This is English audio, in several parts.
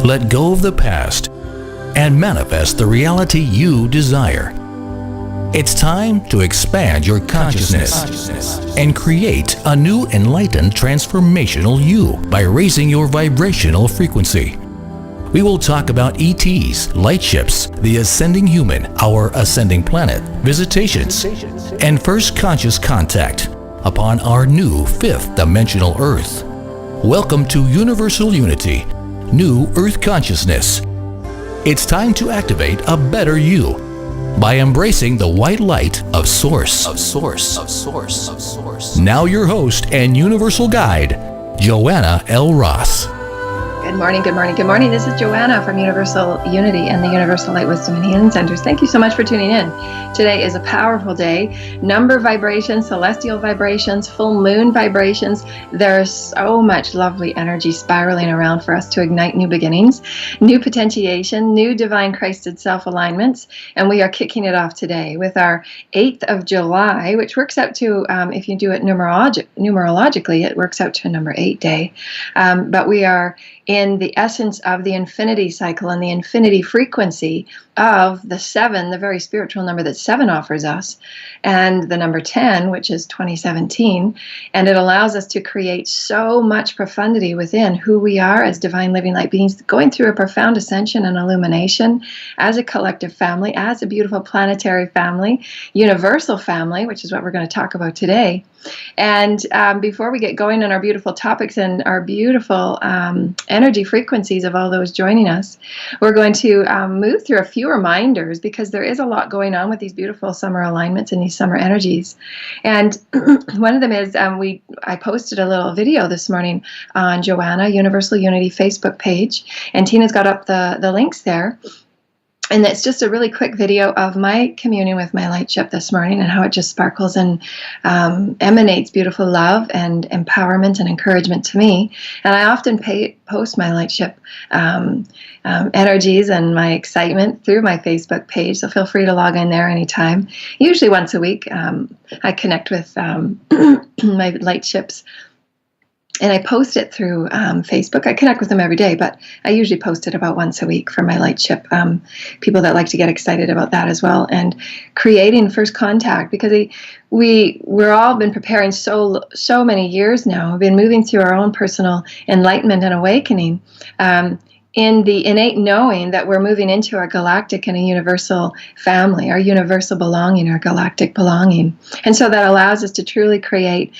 Let go of the past and manifest the reality you desire. It's time to expand your consciousness and create a new enlightened transformational you by raising your vibrational frequency. We will talk about ETs, light ships, the ascending human, our ascending planet, visitations, and first conscious contact upon our new fifth dimensional Earth. Welcome to Universal Unity, New Earth Consciousness. It's time to activate a better you by embracing the white light of Source. Now your host and universal guide, Joanna L. Ross. Good morning, good morning, good morning. This is Joanna from Universal Unity and the Universal Light Wisdom and Healing Centers. Thank you so much for tuning in. Today is a powerful day. Number vibrations, celestial vibrations, full moon vibrations. There's so much lovely energy spiraling around for us to ignite new beginnings, new potentiation, new divine Christed self-alignments. And we are kicking it off today with our 8th of July, which works out to, if you do it numerologically, it works out to a number 8 day. But we are in the essence of the infinity cycle and the infinity frequency of the 7, the very spiritual number that 7 offers us, and the number 10, which is 2017. And it allows us to create so much profundity within who we are as divine living light beings, going through a profound ascension and illumination as a collective family, as a beautiful planetary family, universal family, which is what we're going to talk about today. And before we get going on our beautiful topics and our beautiful energy frequencies of all those joining us, we're going to move through a few reminders, because there is a lot going on with these beautiful summer alignments and these summer energies. And one of them is I posted a little video this morning on Joanna Universal Unity Facebook page, and Tina's got up the links there. And it's just a really quick video of my communion with my light ship this morning and how it just sparkles and emanates beautiful love and empowerment and encouragement to me. And I often post my light ship energies and my excitement through my Facebook page, so feel free to log in there anytime. Usually once a week, I connect with my light ships. And I post it through Facebook. I connect with them every day, but I usually post it about once a week for my light ship. People that like to get excited about that as well. And creating first contact, because we're all been preparing so many years now. We've been moving through our own personal enlightenment and awakening. In the innate knowing that we're moving into our galactic and a universal family, our universal belonging, our galactic belonging. And so that allows us to truly create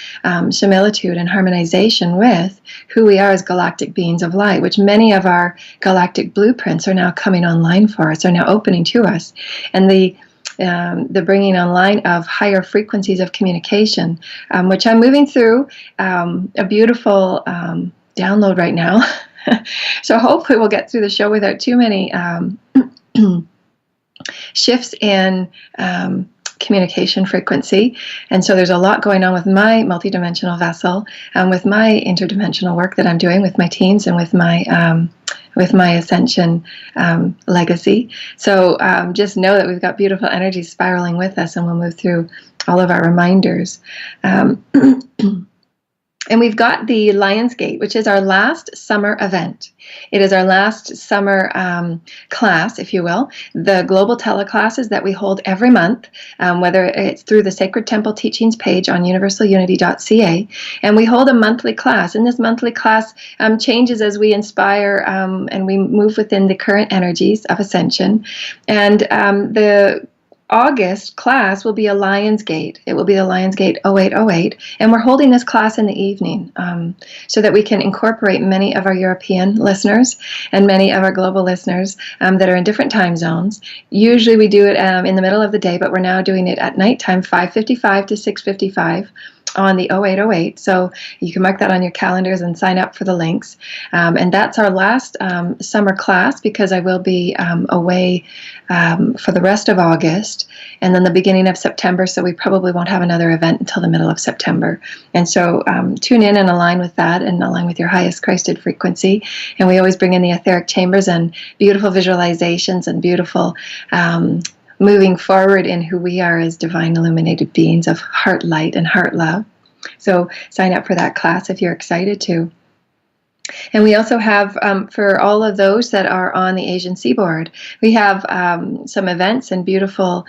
similitude and harmonization with who we are as galactic beings of light, which many of our galactic blueprints are now coming online for us, are now opening to us. And the bringing online of higher frequencies of communication, which I'm moving through a beautiful download right now. So hopefully we'll get through the show without too many shifts in communication frequency. And so there's a lot going on with my multidimensional vessel, with my interdimensional work that I'm doing with my teams and with my ascension legacy. So just know that we've got beautiful energy spiraling with us, and we'll move through all of our reminders. And we've got the Lionsgate, which is our last summer event. It is our last summer class, if you will, the global teleclasses that we hold every month, whether it's through the Sacred Temple Teachings page on universalunity.ca. And we hold a monthly class. And this monthly class changes as we inspire and we move within the current energies of ascension. And the August class will be a Lionsgate. It will be the Lionsgate 0808, and we're holding this class in the evening so that we can incorporate many of our European listeners and many of our global listeners that are in different time zones. Usually we do it in the middle of the day, but we're now doing it at nighttime, 5:55 to 6:55. On the 0808, so you can mark that on your calendars and sign up for the links. And that's our last summer class, because I will be away for the rest of August and then the beginning of September, so we probably won't have another event until the middle of September. And so tune in and align with that and align with your highest Christed frequency. And we always bring in the etheric chambers and beautiful visualizations and beautiful moving forward in who we are as divine illuminated beings of heart light and heart love. So sign up for that class if you're excited to. And we also have, for all of those that are on the Asian seaboard, we have some events and beautiful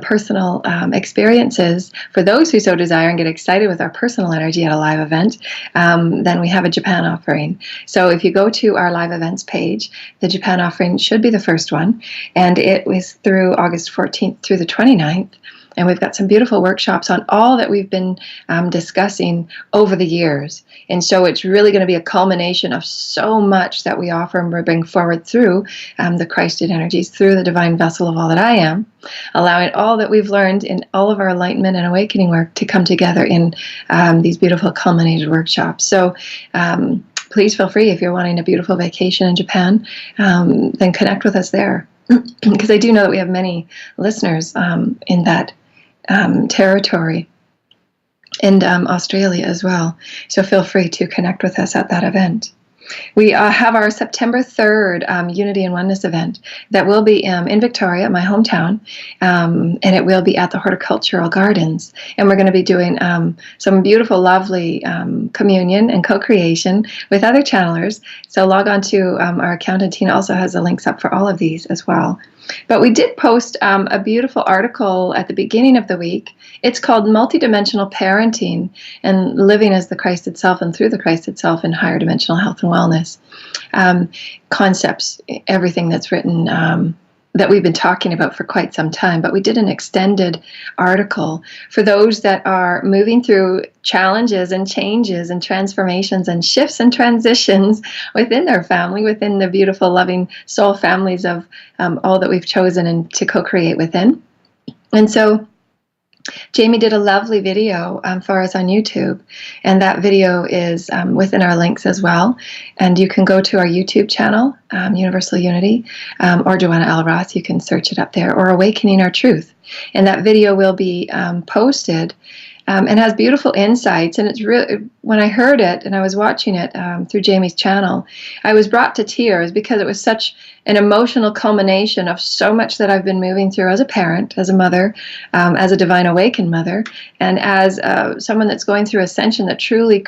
personal experiences for those who so desire and get excited with our personal energy at a live event. Then we have a Japan offering. So if you go to our live events page, the Japan offering should be the first one. And it was through August 14th through the 29th. And we've got some beautiful workshops on all that we've been discussing over the years. And so it's really going to be a culmination of so much that we offer and we bring forward through the Christed energies, through the divine vessel of all that I am, allowing all that we've learned in all of our enlightenment and awakening work to come together in these beautiful culminated workshops. So please feel free, if you're wanting a beautiful vacation in Japan, then connect with us there. Because I do know that we have many listeners in that territory, and Australia as well. So feel free to connect with us at that event. We have our September 3rd Unity and Oneness event that will be in Victoria, my hometown, and it will be at the Horticultural Gardens. And we're going to be doing some beautiful, lovely communion and co-creation with other channelers. So log on to our account, and Tina also has the links up for all of these as well. But we did post a beautiful article at the beginning of the week. It's called Multidimensional Parenting and Living as the Christ Itself and Through the Christ Itself in Higher Dimensional Health and Wellness. Concepts, everything that's written that we've been talking about for quite some time, but we did an extended article for those that are moving through challenges and changes and transformations and shifts and transitions within their family, within the beautiful, loving soul families of all that we've chosen and to co-create within. And so Jamie did a lovely video for us on YouTube, and that video is within our links as well. And you can go to our YouTube channel, Universal Unity, or Joanna L. Ross. You can search it up there, or Awakening Our Truth. And that video will be posted and has beautiful insights. And it's really, when I heard it and I was watching it through Jamie's channel, I was brought to tears because it was such an emotional culmination of so much that I've been moving through as a parent, as a mother, as a divine awakened mother, and as someone that's going through ascension that truly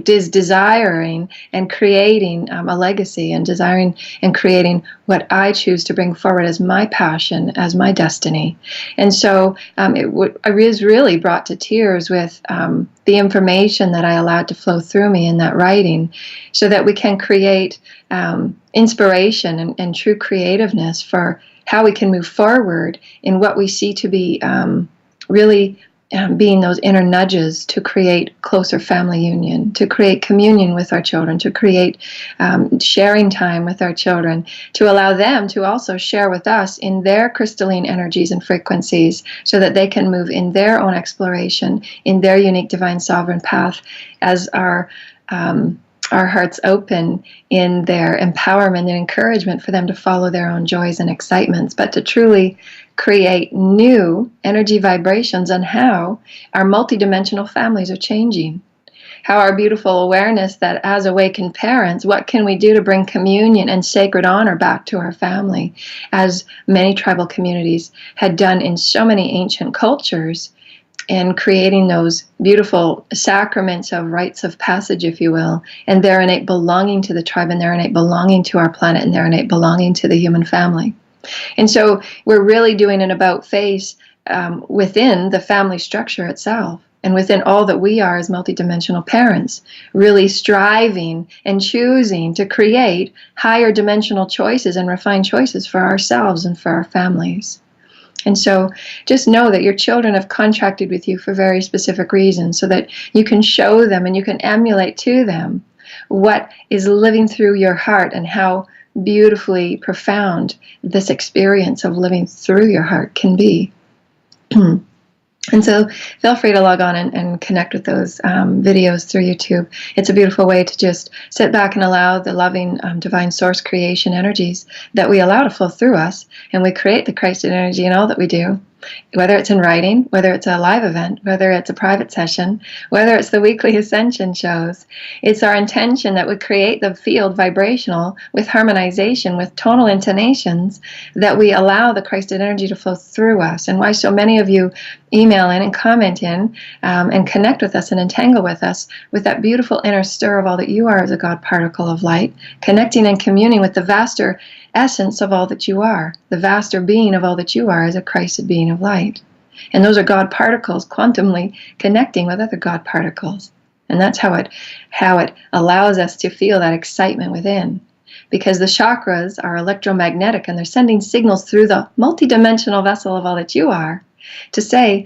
is desiring and creating a legacy and desiring and creating what I choose to bring forward as my passion, as my destiny. And so I was really brought to tears with the information that I allowed to flow through me in that writing, so that we can create inspiration and true creativeness for how we can move forward in what we see to be really being those inner nudges to create closer family union, to create communion with our children, to create sharing time with our children, to allow them to also share with us in their crystalline energies and frequencies, so that they can move in their own exploration, in their unique divine sovereign path, as our hearts open in their empowerment and encouragement for them to follow their own joys and excitements, but to truly create new energy vibrations on how our multidimensional families are changing. How our beautiful awareness that as awakened parents, what can we do to bring communion and sacred honor back to our family, as many tribal communities had done in so many ancient cultures, and creating those beautiful sacraments of rites of passage, if you will, and their innate belonging to the tribe, and their innate belonging to our planet, and their innate belonging to the human family. And so we're really doing an about face within the family structure itself, and within all that we are as multidimensional parents, really striving and choosing to create higher dimensional choices and refined choices for ourselves and for our families. And so just know that your children have contracted with you for very specific reasons, so that you can show them and you can emulate to them what is living through your heart, and how beautifully profound this experience of living through your heart can be. And so feel free to log on and connect with those videos through YouTube. It's a beautiful way to just sit back and allow the loving divine source creation energies that we allow to flow through us, and we create the Christed energy in all that we do. Whether it's in writing, whether it's a live event, whether it's a private session, whether it's the weekly ascension shows, it's our intention that we create the field vibrational with harmonization, with tonal intonations, that we allow the Christed energy to flow through us. And why so many of you email in and comment in and connect with us and entangle with us with that beautiful inner stir of all that you are as a God particle of light, connecting and communing with the vaster essence of all that you are, the vaster being of all that you are as a Christed being of light. And those are God particles quantumly connecting with other God particles. And that's how it allows us to feel that excitement within. Because the chakras are electromagnetic and they're sending signals through the multidimensional vessel of all that you are to say,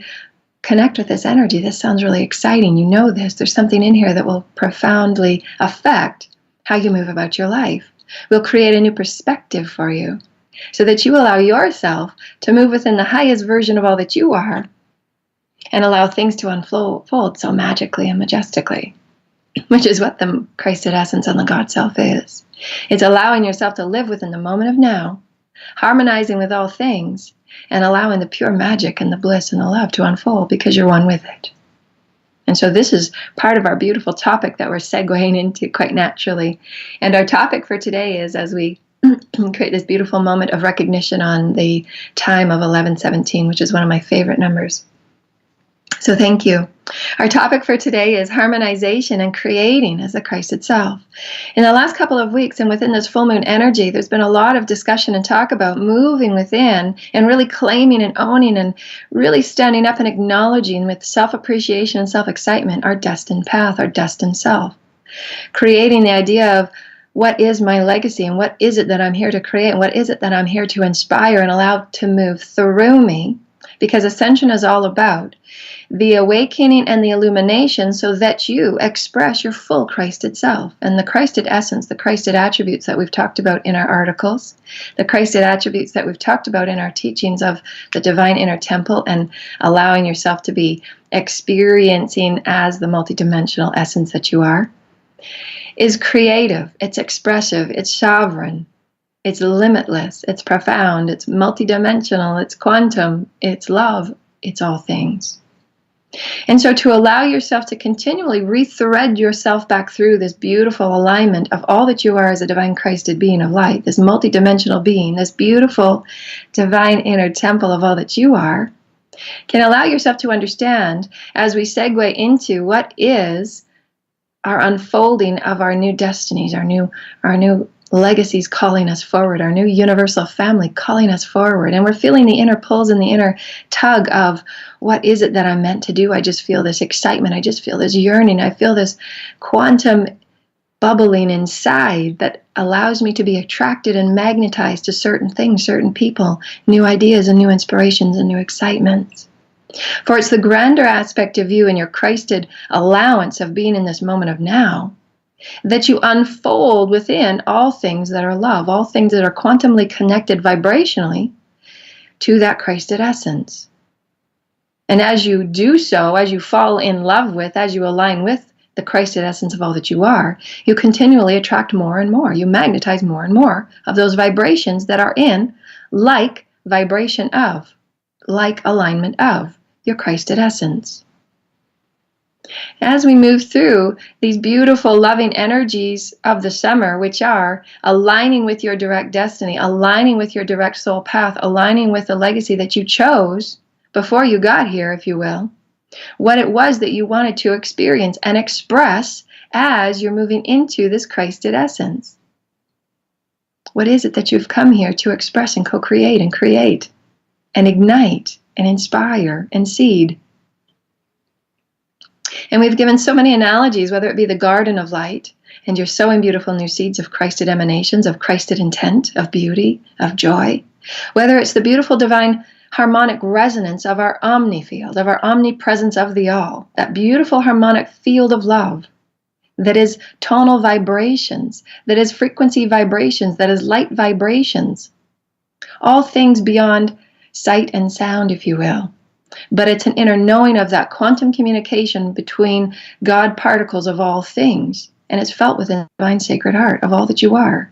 connect with this energy. This sounds really exciting. You know this. There's something in here that will profoundly affect how you move about your life. We'll create a new perspective for you so that you allow yourself to move within the highest version of all that you are and allow things to unfold so magically and majestically, which is what the Christed essence and the God self is. It's allowing yourself to live within the moment of now, harmonizing with all things, and allowing the pure magic and the bliss and the love to unfold because you're one with it. And so this is part of our beautiful topic that we're segueing into quite naturally. And our topic for today is, as we create this beautiful moment of recognition on the time of 1117, which is one of my favorite numbers. So thank you. Our topic for today is harmonization and creating as the Christ itself. In the last couple of weeks and within this full moon energy, there's been a lot of discussion and talk about moving within and really claiming and owning and really standing up and acknowledging with self-appreciation and self-excitement our destined path, our destined self. Creating the idea of what is my legacy and what is it that I'm here to create and what is it that I'm here to inspire and allow to move through me, because ascension is all about the awakening and the illumination so that you express your full Christed self and the Christed essence, the Christed attributes that we've talked about in our articles, the Christed attributes that we've talked about in our teachings of the divine inner temple and allowing yourself to be experiencing as the multidimensional essence that you are, is creative, it's expressive, it's sovereign, it's limitless, it's profound, it's multidimensional, it's quantum, it's love, it's all things. And so to allow yourself to continually rethread yourself back through this beautiful alignment of all that you are as a divine Christed being of light, this multidimensional being, this beautiful divine inner temple of all that you are, can allow yourself to understand as we segue into what is our unfolding of our new destinies, our new legacies calling us forward, our new universal family calling us forward. And we're feeling the inner pulls and the inner tug of what is it that I'm meant to do? I just feel this excitement. I just feel this yearning. I feel this quantum bubbling inside that allows me to be attracted and magnetized to certain things, certain people, new ideas and new inspirations and new excitements. For it's the grander aspect of you and your Christed allowance of being in this moment of now that you unfold within all things that are love, all things that are quantumly connected vibrationally to that Christed essence. And as you do so, as you fall in love with, as you align with the Christed essence of all that you are, you continually attract more and more. You magnetize more and more of those vibrations that are in like vibration of, like alignment of your Christed essence. As we move through these beautiful loving energies of the summer, which are aligning with your direct destiny, aligning with your direct soul path, aligning with the legacy that you chose before you got here, if you will, what it was that you wanted to experience and express as you're moving into this Christed essence. What is it that you've come here to express and co-create and create and ignite and inspire and seed? And we've given so many analogies, whether it be the garden of light, and you're sowing beautiful new seeds of Christed emanations, of Christed intent, of beauty, of joy, whether it's the beautiful divine harmonic resonance of our omni field, of our omnipresence of the all, that beautiful harmonic field of love that is tonal vibrations, that is frequency vibrations, that is light vibrations, all things beyond sight and sound, if you will. But it's an inner knowing of that quantum communication between God particles of all things, and it's felt within the divine sacred heart of all that you are.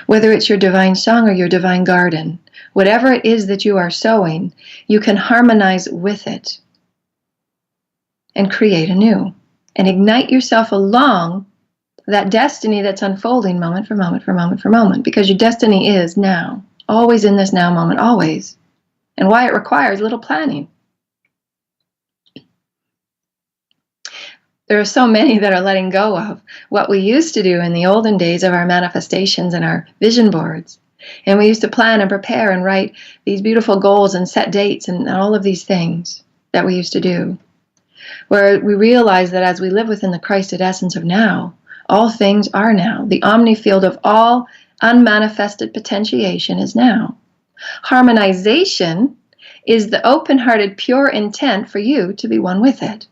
Whether it's your divine song or your divine garden, whatever it is that you are sowing, you can harmonize with it and create anew and ignite yourself along that destiny that's unfolding moment for moment for moment for moment, because your destiny is now, always in this now moment, always. And why it requires little planning. There are so many that are letting go of what we used to do in the olden days of our manifestations and our vision boards. And we used to plan and prepare and write these beautiful goals and set dates and all of these things that we used to do. Where we realize that as we live within the Christed essence of now, all things are now. The omni field of all unmanifested potentiation is now. Harmonization is the open-hearted, pure intent for you to be one with it.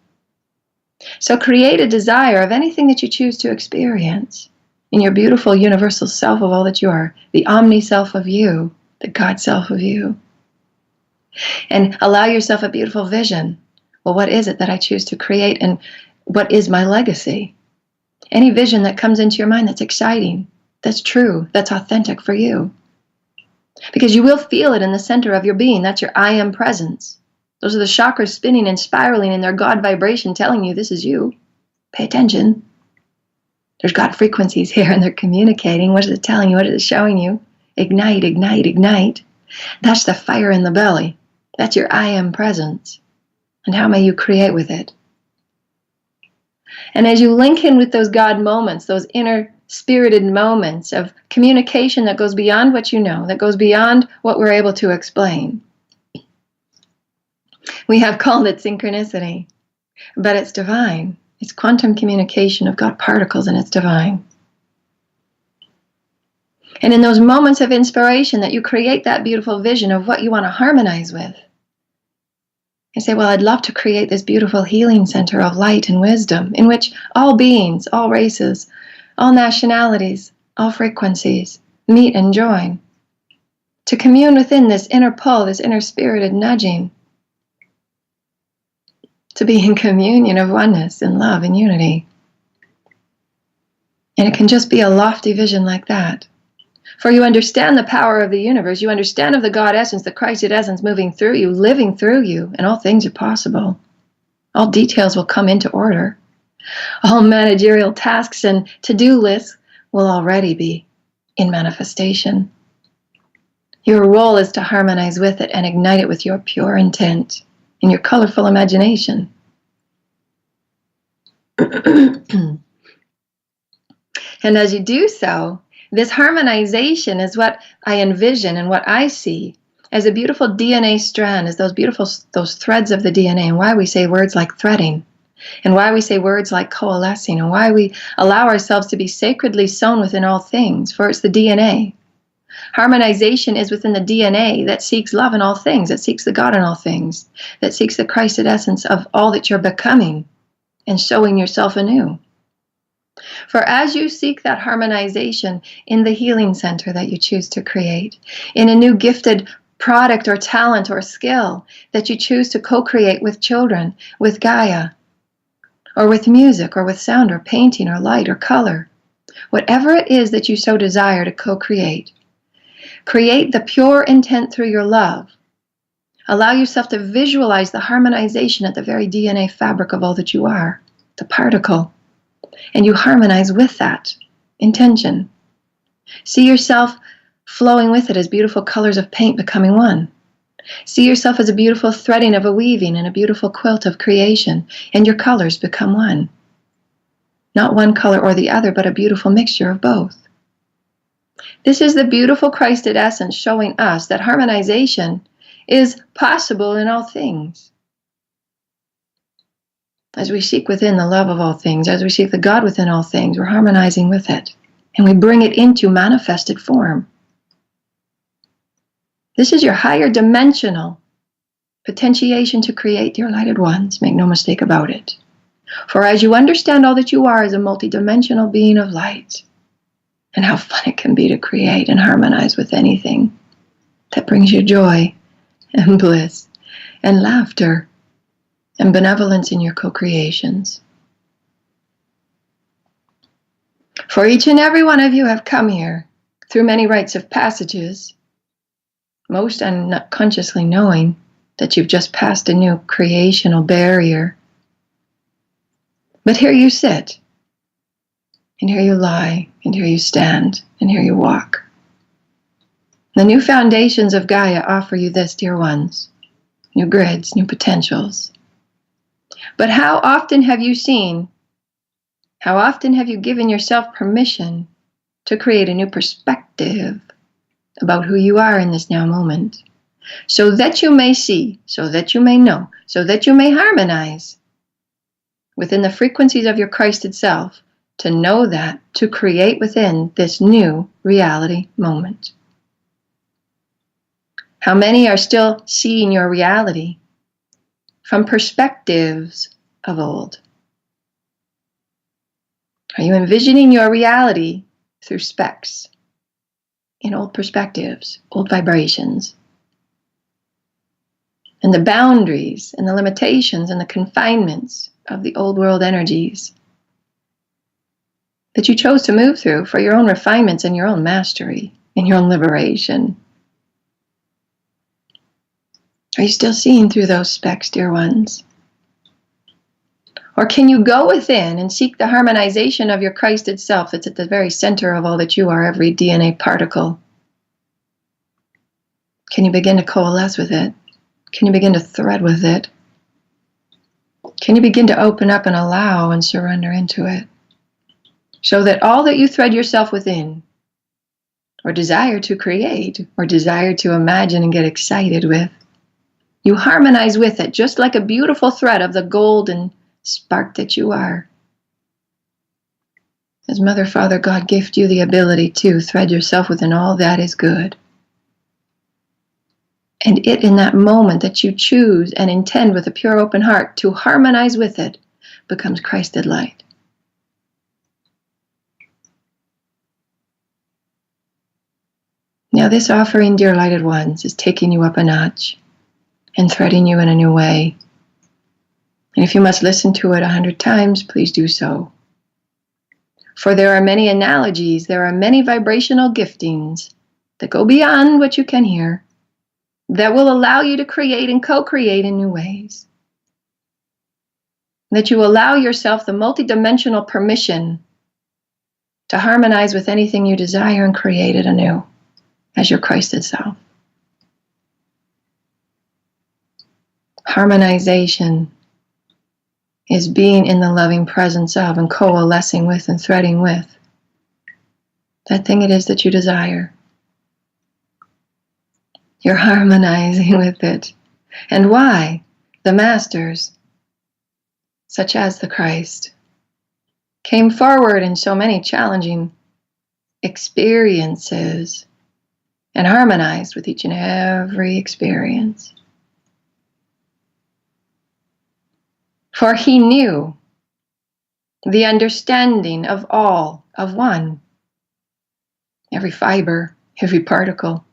So create a desire of anything that you choose to experience in your beautiful universal self of all that you are, the omni self of you, the God self of you. And allow yourself a beautiful vision. Well, what is it that I choose to create, and what is my legacy? Any vision that comes into your mind that's exciting, that's true, that's authentic for you. Because you will feel it in the center of your being. That's your I am presence. Those are the chakras spinning and spiraling in their God vibration telling you this is you. Pay attention. There's God frequencies here and they're communicating. What is it telling you? What is it showing you? Ignite, ignite, ignite. That's the fire in the belly. That's your I am presence. And how may you create with it? And as you link in with those God moments, those inner spirited moments of communication that goes beyond what you know, that goes beyond what we're able to explain. We have called it synchronicity, but it's divine. It's quantum communication of God particles, and it's divine. And in those moments of inspiration that you create that beautiful vision of what you want to harmonize with, I say, well, I'd love to create this beautiful healing center of light and wisdom in which all beings, all races, all nationalities, all frequencies meet and join to commune within this inner pull, this inner spirited nudging, to be in communion of oneness and love and unity. And it can just be a lofty vision like that. For you understand the power of the universe, you understand of the God essence, the Christed essence moving through you, living through you, and all things are possible. All details will come into order. All managerial tasks and to-do lists will already be in manifestation. Your role is to harmonize with it and ignite it with your pure intent and your colorful imagination. And as you do so, this harmonization is what I envision and what I see as a beautiful DNA strand, as those threads of the DNA, and why we say words like threading, and why we say words like coalescing, and why we allow ourselves to be sacredly sewn within all things, for it's the DNA. Harmonization is within the DNA that seeks love in all things, that seeks the God in all things, that seeks the Christed essence of all that you're becoming and showing yourself anew. For as you seek that harmonization in the healing center that you choose to create, in a new gifted product or talent or skill that you choose to co-create with children, with Gaia, or with music, or with sound, or painting, or light, or color, whatever it is that you so desire to co-create, create the pure intent through your love. Allow yourself to visualize the harmonization at the very DNA fabric of all that you are, the particle. And you harmonize with that intention. See yourself flowing with it as beautiful colors of paint becoming one. See yourself as a beautiful threading of a weaving and a beautiful quilt of creation, and your colors become one. Not one color or the other, but a beautiful mixture of both. This is the beautiful Christed essence showing us that harmonization is possible in all things. As we seek within the love of all things, as we seek the God within all things, we're harmonizing with it, and we bring it into manifested form. This is your higher dimensional potentiation to create, dear lighted ones. Make no mistake about it. For as you understand all that you are as a multidimensional being of light, and how fun it can be to create and harmonize with anything that brings you joy and bliss and laughter and benevolence in your co-creations. For each and every one of you have come here through many rites of passages, most unconsciously knowing that you've just passed a new creational barrier. But here you sit, and here you lie, and here you stand, and here you walk. The new foundations of Gaia offer you this, dear ones, new grids, new potentials. But how often have you seen How often have you given yourself permission to create a new perspective about who you are in this now moment, so that you may see, so that you may know, so that you may harmonize within the frequencies of your Christed self, to know that, to create within this new reality moment. How many are still seeing your reality from perspectives of old? Are you envisioning your reality through specks, in old perspectives, old vibrations, and the boundaries and the limitations and the confinements of the old world energies that you chose to move through for your own refinements and your own mastery and your own liberation? Are you still seeing through those specks, dear ones? Or can you go within and seek the harmonization of your Christed self that's at the very center of all that you are, every DNA particle? Can you begin to coalesce with it? Can you begin to thread with it? Can you begin to open up and allow and surrender into it? So that all that you thread yourself within, or desire to create, or desire to imagine and get excited with, you harmonize with it, just like a beautiful thread of the golden spark that you are. As Mother, Father, God gift you the ability to thread yourself within all that is good. And it, in that moment that you choose and intend with a pure open heart to harmonize with it, becomes Christed light. Now this offering, dear lighted ones, is taking you up a notch and threading you in a new way. And if you must listen to it 100 times, please do so. For there are many analogies, there are many vibrational giftings that go beyond what you can hear, that will allow you to create and co-create in new ways. That you allow yourself the multidimensional permission to harmonize with anything you desire and create it anew as your Christed self. Harmonization is being in the loving presence of and coalescing with and threading with that thing it is that you desire. You're harmonizing with it. And why? The masters, such as the Christ, came forward in so many challenging experiences and harmonized with each and every experience. For he knew the understanding of all, of one, every fiber, every particle.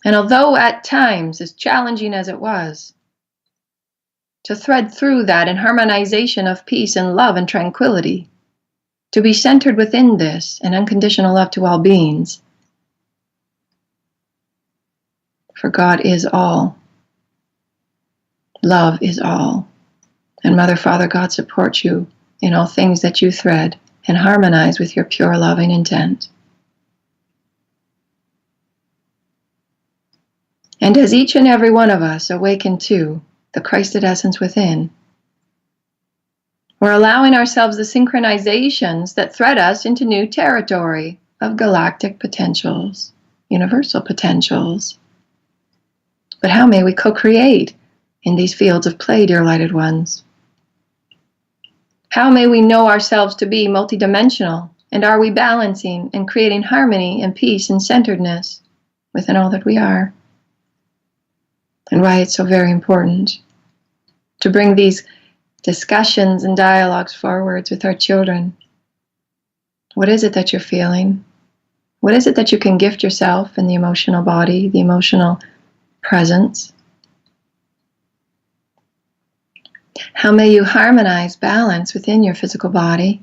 And although at times, as challenging as it was, to thread through that in harmonization of peace and love and tranquility, to be centered within this and unconditional love to all beings, for God is all. Love is all. And Mother, Father, God supports you in all things that you thread and harmonize with your pure loving intent. And as each and every one of us awaken to the Christed essence within, we're allowing ourselves the synchronizations that thread us into new territory of galactic potentials, universal potentials. But how may we co-create in these fields of play, dear lighted ones? How may we know ourselves to be multidimensional? And are we balancing and creating harmony and peace and centeredness within all that we are? And why it's so very important to bring these discussions and dialogues forwards with our children. What is it that you're feeling? What is it that you can gift yourself in the emotional body, the emotional presence? How may you harmonize balance within your physical body?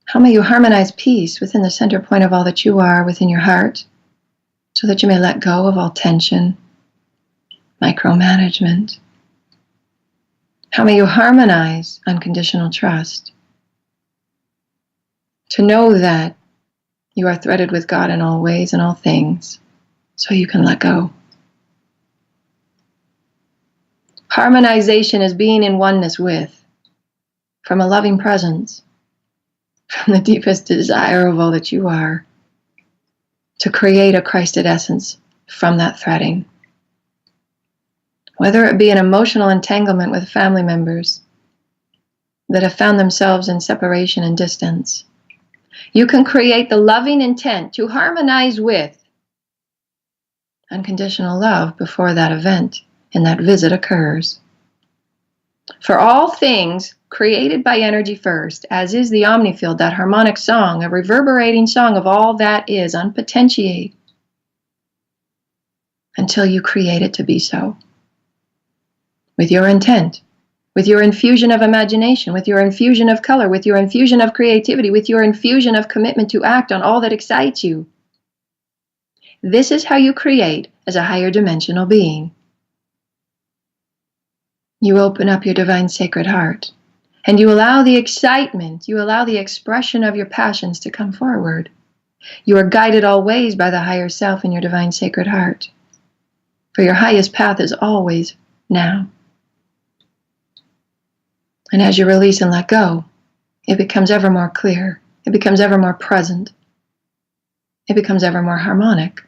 How may you harmonize peace within the center point of all that you are within your heart, so that you may let go of all tension, micromanagement? How may you harmonize unconditional trust, to know that you are threaded with God in all ways and all things, so you can let go. Harmonization is being in oneness with from a loving presence, from the deepest desire of all that you are, to create a Christed essence from that threading. Whether it be an emotional entanglement with family members that have found themselves in separation and distance, you can create the loving intent to harmonize with unconditional love before that event and that visit occurs. For all things created by energy first, as is the omnifield, that harmonic song, a reverberating song of all that is, unpotentiate until you create it to be so. With your intent, with your infusion of imagination, with your infusion of color, with your infusion of creativity, with your infusion of commitment to act on all that excites you. This is how you create as a higher dimensional being. You open up your divine sacred heart, and you allow the excitement, you allow the expression of your passions to come forward. You are guided always by the higher self in your divine sacred heart, for your highest path is always now. And as you release and let go, it becomes ever more clear, it becomes ever more present, it becomes ever more harmonic.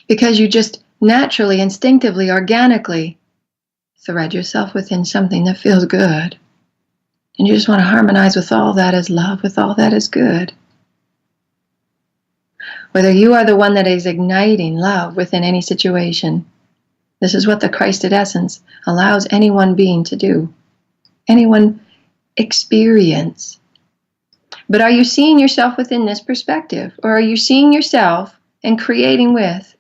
Because you just naturally, instinctively, organically thread yourself within something that feels good. And you just want to harmonize with all that is love, with all that is good. Whether you are the one that is igniting love within any situation, this is what the Christed essence allows any one being to do, any one experience. But are you seeing yourself within this perspective? Or are you seeing yourself and creating with,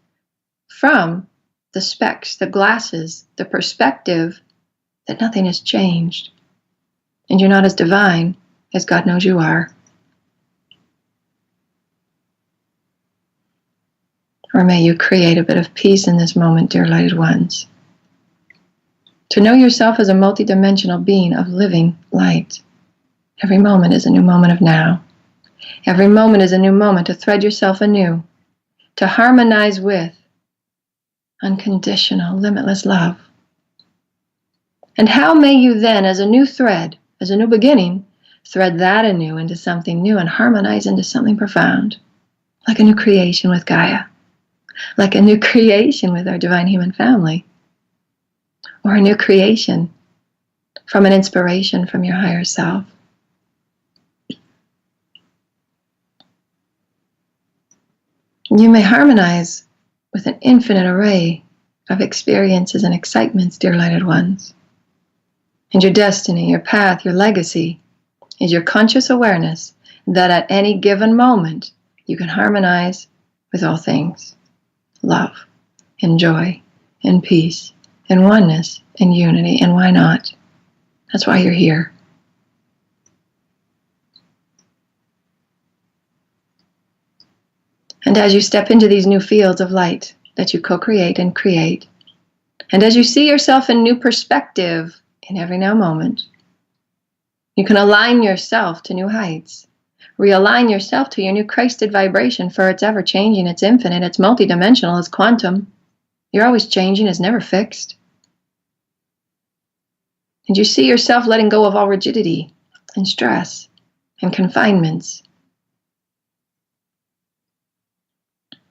from the specs, the glasses, the perspective that nothing has changed and you're not as divine as God knows you are? Or may you create a bit of peace in this moment, dear lighted ones, to know yourself as a multidimensional being of living light. Every moment is a new moment of now. Every moment is a new moment to thread yourself anew, to harmonize with unconditional, limitless love. And how may you then, as a new thread, as a new beginning, thread that anew into something new and harmonize into something profound, like a new creation with Gaia, like a new creation with our divine human family, or a new creation from an inspiration from your higher self. You may harmonize with an infinite array of experiences and excitements, dear lighted ones. And your destiny, your path, your legacy is your conscious awareness that at any given moment you can harmonize with all things. Love and joy and peace and oneness and unity. And why not? That's why you're here. And as you step into these new fields of light that you co-create and create, and as you see yourself in new perspective in every now moment, you can align yourself to new heights. Realign yourself to your new Christed vibration, for it's ever changing, it's infinite, it's multidimensional, it's quantum. You're always changing, it's never fixed. And you see yourself letting go of all rigidity and stress and confinements,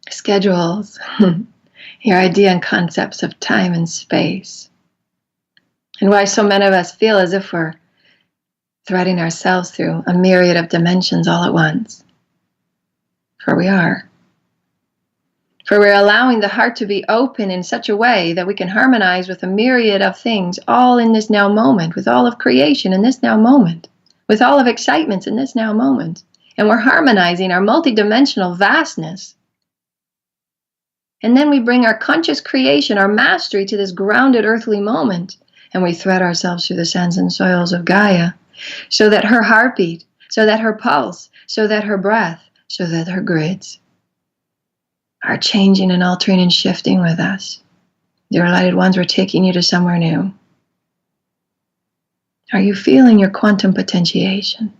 schedules, your idea and concepts of time and space. And why so many of us feel as if we're threading ourselves through a myriad of dimensions all at once. For we are. For we're allowing the heart to be open in such a way that we can harmonize with a myriad of things all in this now moment, with all of creation in this now moment, with all of excitements in this now moment. And we're harmonizing our multidimensional vastness. And then we bring our conscious creation, our mastery to this grounded earthly moment, and we thread ourselves through the sands and soils of Gaia, so that her heartbeat, so that her pulse, so that her breath, so that her grids are changing and altering and shifting with us. Dear lighted ones, we're taking you to somewhere new. Are you feeling your quantum potentiation?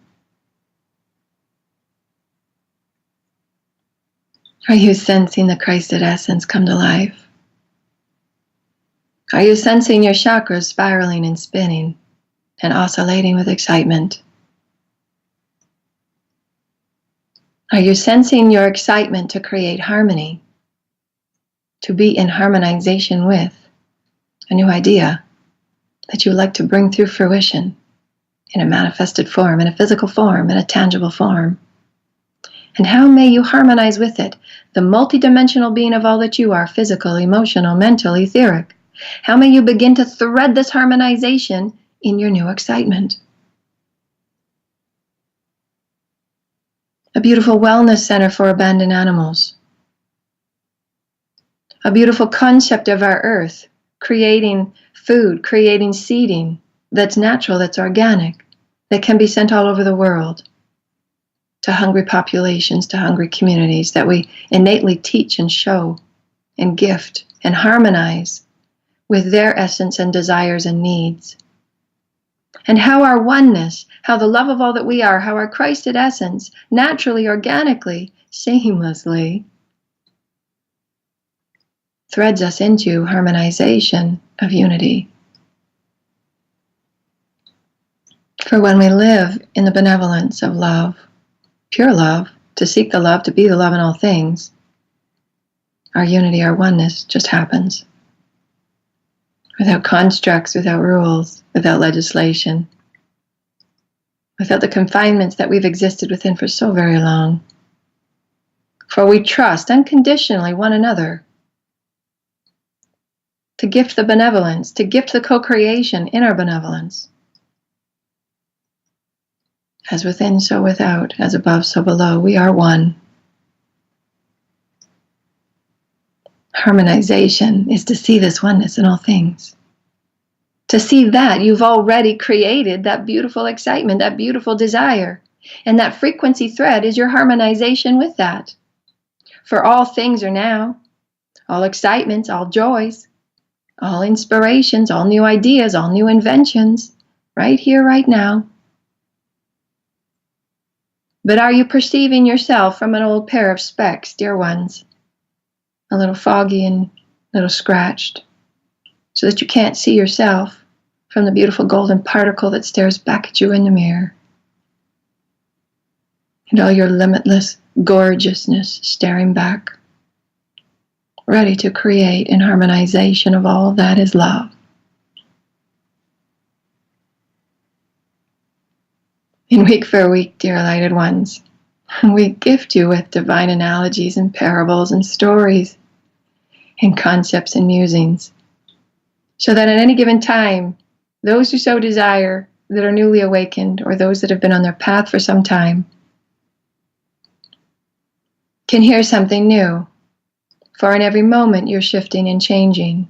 Are you sensing the Christed essence come to life? Are you sensing your chakras spiraling and spinning and oscillating with excitement? Are you sensing your excitement to create harmony, to be in harmonization with a new idea that you would like to bring through fruition in a manifested form, in a physical form, in a tangible form? And how may you harmonize with it, the multidimensional being of all that you are, physical, emotional, mental, etheric? How may you begin to thread this harmonization in your new excitement? A beautiful wellness center for abandoned animals. A beautiful concept of our earth, creating food, creating seeding that's natural, that's organic, that can be sent all over the world to hungry populations, to hungry communities, that we innately teach and show and gift and harmonize with their essence and desires and needs. And how our oneness, how the love of all that we are, how our Christed essence, naturally, organically, seamlessly, threads us into harmonization of unity. For when we live in the benevolence of love, pure love, to seek the love, to be the love in all things, our unity, our oneness just happens. Without constructs, without rules, without legislation, without the confinements that we've existed within for so very long. For we trust unconditionally one another to gift the benevolence, to gift the co-creation in our benevolence. As within, so without, as above, so below, we are one. Harmonization is to see this oneness in all things. To see that you've already created that beautiful excitement, that beautiful desire. And that frequency thread is your harmonization with that. For all things are now, all excitements, all joys, all inspirations, all new ideas, all new inventions, right here, right now. But are you perceiving yourself from an old pair of specs, dear ones? A little foggy and a little scratched, so that you can't see yourself from the beautiful golden particle that stares back at you in the mirror. And all your limitless gorgeousness staring back, ready to create in harmonization of all that is love. In week for week, dear lighted ones, we gift you with divine analogies and parables and stories and concepts and musings, so that at any given time, those who so desire, that are newly awakened, or those that have been on their path for some time, can hear something new. For in every moment you're shifting and changing.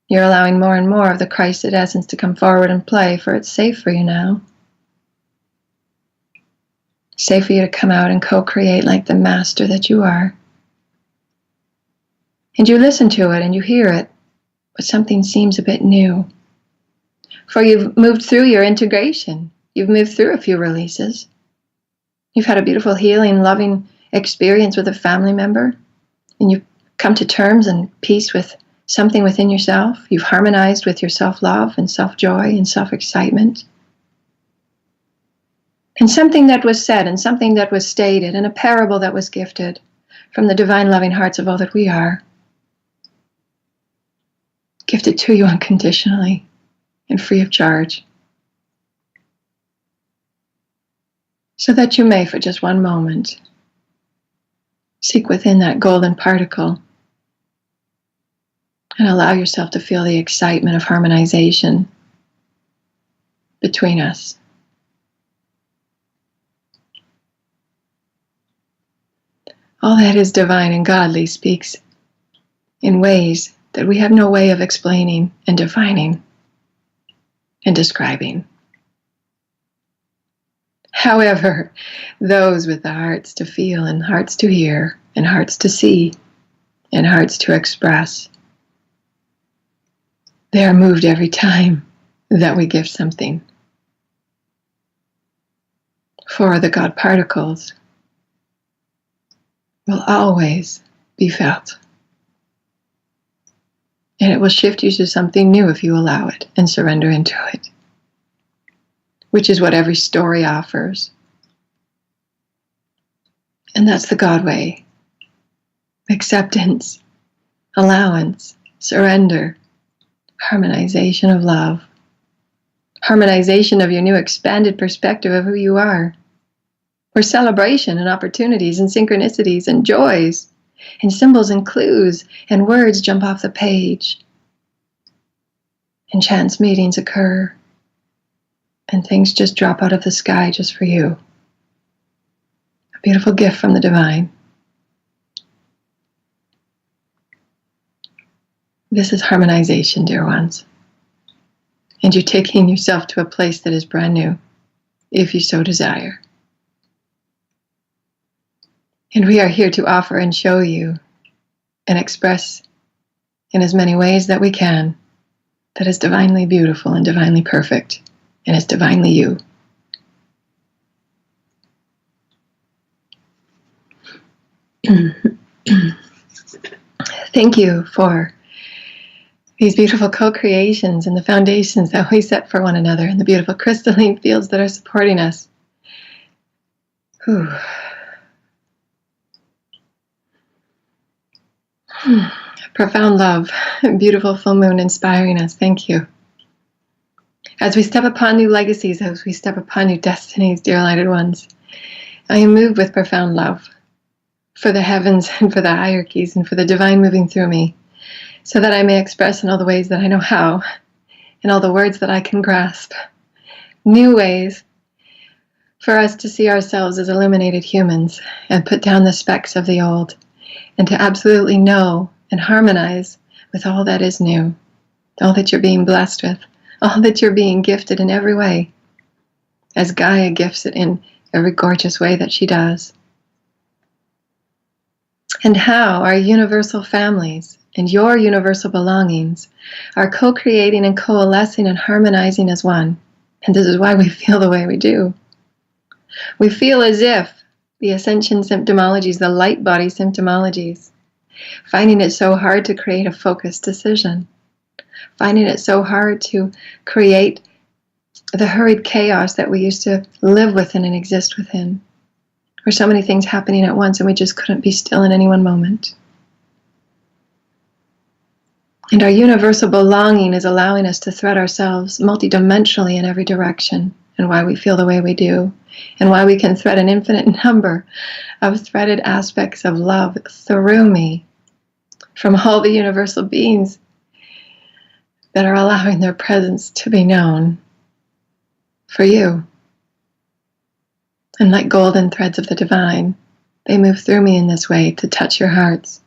You're allowing more and more of the Christed essence to come forward and play, for it's safe for you now. Safe for you to come out and co-create like the master that you are. And you listen to it and you hear it, but something seems a bit new. For you've moved through your integration. You've moved through a few releases. You've had a beautiful healing, loving experience with a family member, and you've come to terms and peace with something within yourself. You've harmonized with your self-love and self-joy and self-excitement. And something that was said and something that was stated and a parable that was gifted from the divine loving hearts of all that we are, gifted to you unconditionally and free of charge, so that you may, for just one moment, seek within that golden particle and allow yourself to feel the excitement of harmonization between us. All that is divine and godly speaks in ways that we have no way of explaining and defining and describing. However, those with the hearts to feel and hearts to hear and hearts to see and hearts to express, they are moved every time that we give something. For the God particles will always be felt. And it will shift you to something new if you allow it and surrender into it, which is what every story offers. And that's the God way. Acceptance, allowance, surrender, harmonization of love, harmonization of your new expanded perspective of who you are, where celebration and opportunities and synchronicities and joys and symbols and clues and words jump off the page, and chance meetings occur, and things just drop out of the sky just for you. A beautiful gift from the divine. This is harmonization, dear ones. And you're taking yourself to a place that is brand new, if you so desire. And we are here to offer and show you and express in as many ways that we can that is divinely beautiful and divinely perfect and is divinely you. Thank you for these beautiful co-creations and the foundations that we set for one another and the beautiful crystalline fields that are supporting us. Whew. Profound love, beautiful full moon inspiring us. Thank you. As we step upon new legacies, as we step upon new destinies, dear lighted ones, I am moved with profound love for the heavens and for the hierarchies and for the divine moving through me, so that I may express in all the ways that I know how, in all the words that I can grasp, new ways for us to see ourselves as illuminated humans and put down the specks of the old, and to absolutely know and harmonize with all that is new, all that you're being blessed with, all that you're being gifted in every way, as Gaia gifts it in every gorgeous way that she does. And how our universal families and your universal belongings are co-creating and coalescing and harmonizing as one. And this is why we feel the way we do. We feel as if the ascension symptomologies, the light body symptomologies, finding it so hard to create a focused decision, finding it so hard to create the hurried chaos that we used to live within and exist within, where so many things happening at once and we just couldn't be still in any one moment. And our universal belonging is allowing us to thread ourselves multidimensionally in every direction, and why we feel the way we do, and why we can thread an infinite number of threaded aspects of love through me from all the universal beings that are allowing their presence to be known for you. And like golden threads of the divine, they move through me in this way to touch your hearts,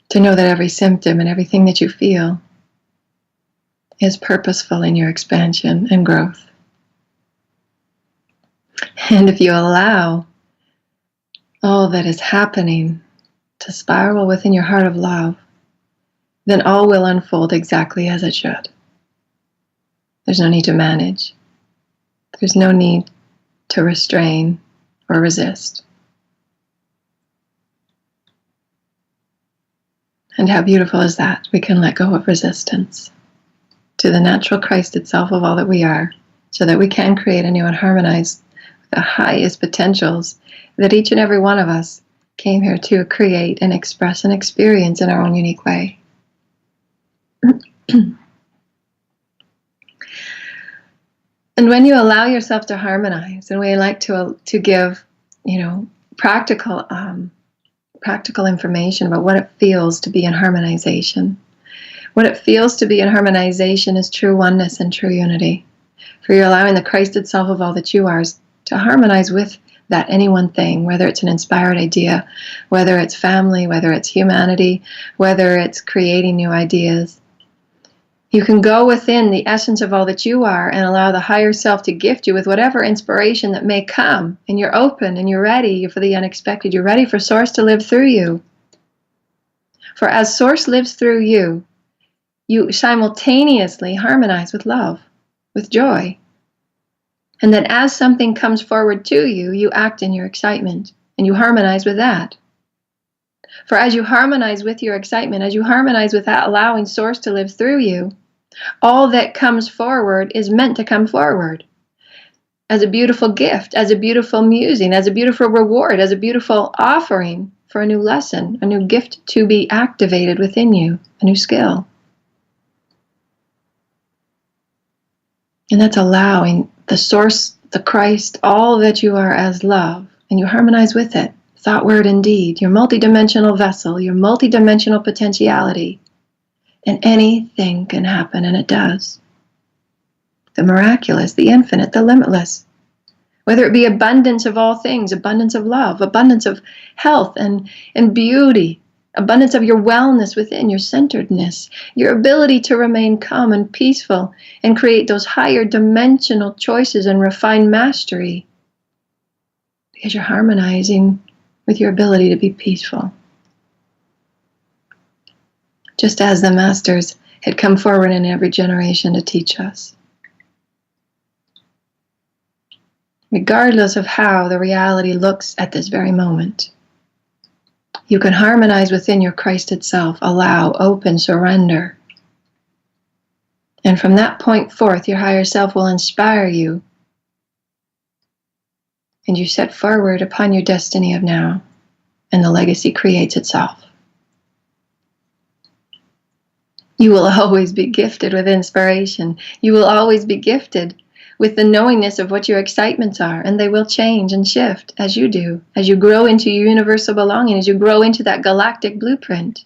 to know that every symptom and everything that you feel is purposeful in your expansion and growth. And if you allow all that is happening to spiral within your heart of love, then all will unfold exactly as it should. There's no need to manage. There's no need to restrain or resist. And how beautiful is that? We can let go of resistance to the natural Christ itself of all that we are, so that we can create anew and harmonize the highest potentials that each and every one of us came here to create and express and experience in our own unique way. And when you allow yourself to harmonize, and we like to give, practical information about what it feels to be in harmonization. What it feels to be in harmonization is true oneness and true unity. For you're allowing the Christ itself of all that you are to harmonize with that any one thing, whether it's an inspired idea, whether it's family, whether it's humanity, whether it's creating new ideas. You can go within the essence of all that you are and allow the higher self to gift you with whatever inspiration that may come. And you're open and you're ready for the unexpected. You're ready for Source to live through you. For as Source lives through you, you simultaneously harmonize with love, with joy. And then as something comes forward to you, you act in your excitement and you harmonize with that. For as you harmonize with your excitement, as you harmonize with that allowing source to live through you, all that comes forward is meant to come forward as a beautiful gift, as a beautiful musing, as a beautiful reward, as a beautiful offering for a new lesson, a new gift to be activated within you, a new skill. And that's allowing the source, the Christ, all that you are as love, and you harmonize with it. Thought, word, and deed, your multidimensional vessel, your multidimensional potentiality. And anything can happen, and it does. The miraculous, the infinite, the limitless. Whether it be abundance of all things, abundance of love, abundance of health and beauty, abundance of your wellness within, your centeredness, your ability to remain calm and peaceful and create those higher dimensional choices and refine mastery. Because you're harmonizing with your ability to be peaceful. Just as the masters had come forward in every generation to teach us. Regardless of how the reality looks at this very moment, you can harmonize within your Christ itself, allow, open, surrender. And from that point forth, your higher self will inspire you. And you set forward upon your destiny of now, and the legacy creates itself. You will always be gifted with inspiration. You will always be gifted with the knowingness of what your excitements are, and they will change and shift as you do, as you grow into your universal belonging, as you grow into that galactic blueprint.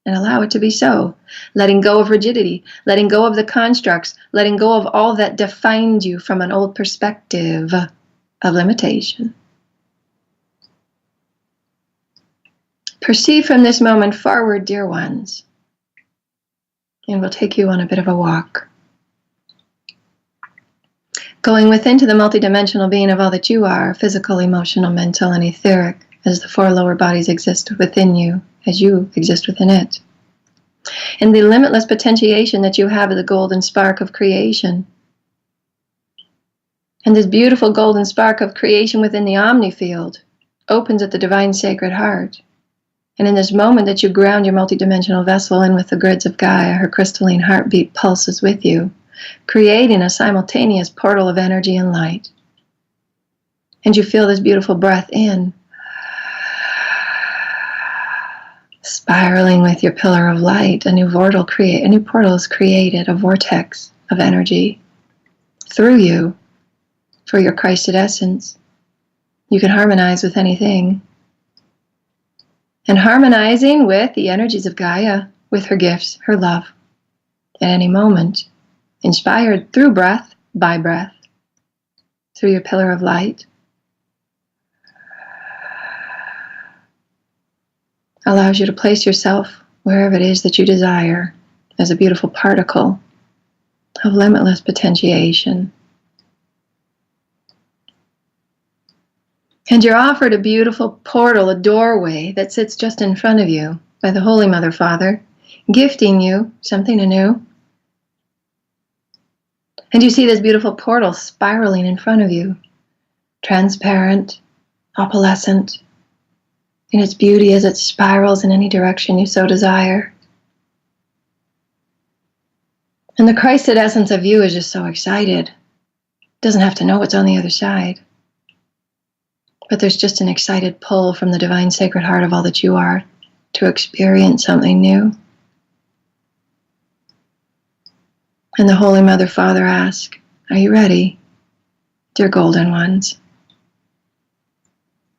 And allow it to be so. Letting go of rigidity, letting go of the constructs, letting go of all that defined you from an old perspective of limitation. Perceive from this moment forward, dear ones, and we'll take you on a bit of a walk. Going within to the multidimensional being of all that you are, physical, emotional, mental, and etheric, as the four lower bodies exist within you, as you exist within it. And the limitless potentiation that you have of the golden spark of creation. And this beautiful golden spark of creation within the omni field opens at the divine sacred heart. And in this moment that you ground your multidimensional vessel in with the grids of Gaia, her crystalline heartbeat pulses with you, creating a simultaneous portal of energy and light. And you feel this beautiful breath in, spiraling with your pillar of light. A new portal is created, a vortex of energy through you for your Christed essence. You can harmonize with anything. And harmonizing with the energies of Gaia, with her gifts, her love, at any moment, inspired through breath, by breath, through your pillar of light, allows you to place yourself wherever it is that you desire as a beautiful particle of limitless potentiation. And you're offered a beautiful portal, a doorway that sits just in front of you by the Holy Mother Father, gifting you something anew. And you see this beautiful portal spiraling in front of you, transparent, opalescent, in its beauty as it spirals in any direction you so desire. And the Christed essence of you is just so excited. Doesn't have to know what's on the other side. But there's just an excited pull from the divine sacred heart of all that you are to experience something new. And the Holy Mother Father asks, are you ready, dear golden ones?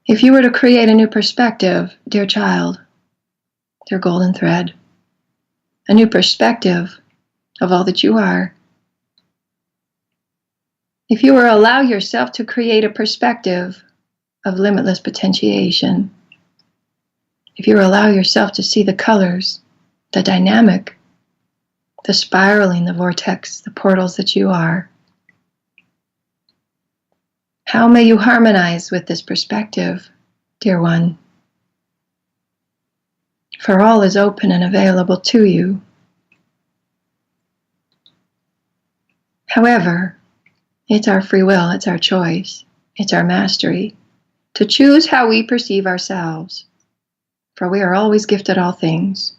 If you were to create a new perspective, dear child, dear golden thread, a new perspective of all that you are, if you were to allow yourself to create a perspective of limitless potentiation, if you allow yourself to see the colors, the dynamic, the spiraling, the vortex, the portals that you are, how may you harmonize with this perspective, dear one? For all is open and available to you. However, it's our free will, it's our choice, it's our mastery to choose how we perceive ourselves. for we are always gifted all things.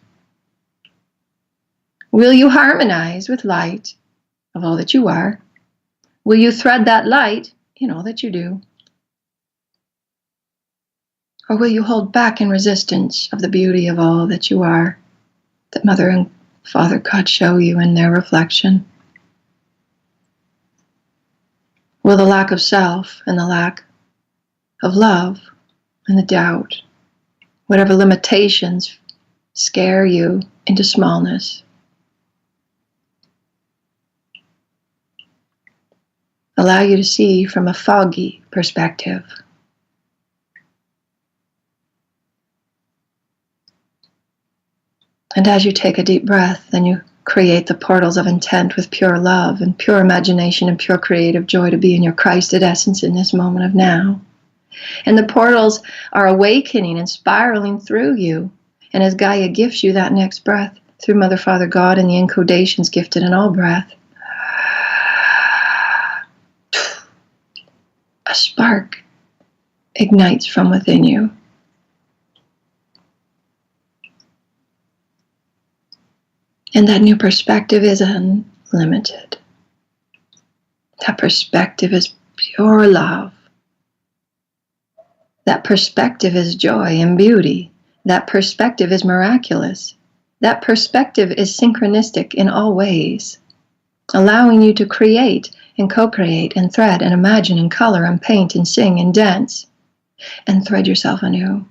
Will you harmonize with light of all that you are? Will you thread that light in all that you do? Or will you hold back in resistance of the beauty of all that you are, that Mother and Father God show you in their reflection? Will the lack of self and the lack of love and the doubt, whatever limitations, scare you into smallness? Allow you to see from a foggy perspective. And as you take a deep breath, then you create the portals of intent with pure love and pure imagination and pure creative joy to be in your Christed essence in this moment of now. And the portals are awakening and spiraling through you. And as Gaia gifts you that next breath through Mother, Father, God, and the encodations gifted in all breath, a spark ignites from within you. And that new perspective is unlimited. That perspective is pure love. That perspective is joy and beauty. That perspective is miraculous. That perspective is synchronistic in all ways, allowing you to create and co-create and thread and imagine and color and paint and sing and dance and thread yourself anew.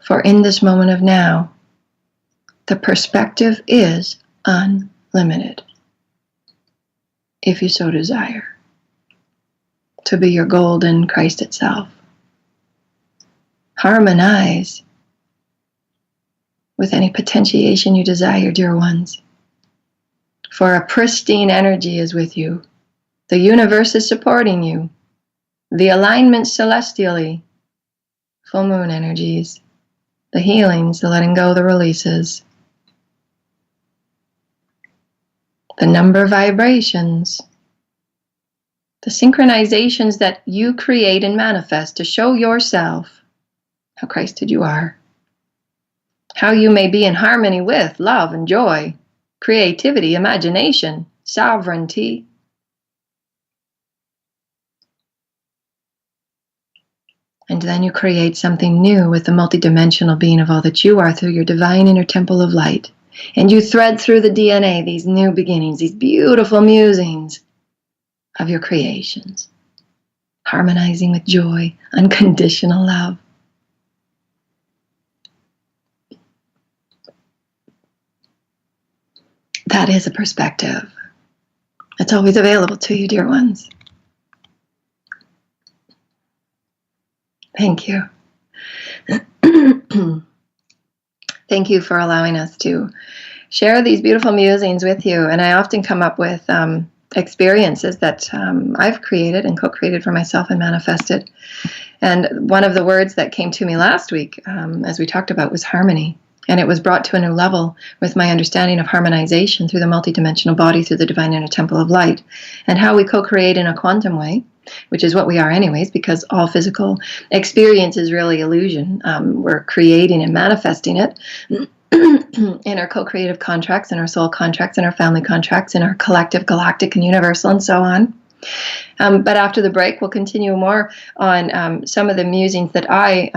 For in this moment of now, the perspective is unlimited, if you so desire, to be your golden Christ itself. Harmonize with any potentiation you desire, dear ones. For a pristine energy is with you. The universe is supporting you. The alignment celestially, full moon energies, the healings, the letting go, the releases, the number vibrations, the synchronizations that you create and manifest to show yourself how Christed you are, how you may be in harmony with love and joy, creativity, imagination, sovereignty. And then you create something new with the multidimensional being of all that you are through your divine inner temple of light. And you thread through the DNA these new beginnings, these beautiful musings of your creations, harmonizing with joy, unconditional love. That is a perspective. It's always available to you, dear ones. Thank you. Thank you for allowing us to share these beautiful musings with you. And I often come up with experiences that I've created and co-created for myself and manifested. And one of the words that came to me last week, as we talked about, was harmony. And it was brought to a new level with my understanding of harmonization through the multidimensional body, through the divine inner temple of light, and how we co-create in a quantum way, which is what we are anyways, because all physical experience is really illusion. We're creating and manifesting it in our co-creative contracts, in our soul contracts, in our family contracts, in our collective, galactic, and universal, and so on. But after the break, we'll continue more on some of the musings that I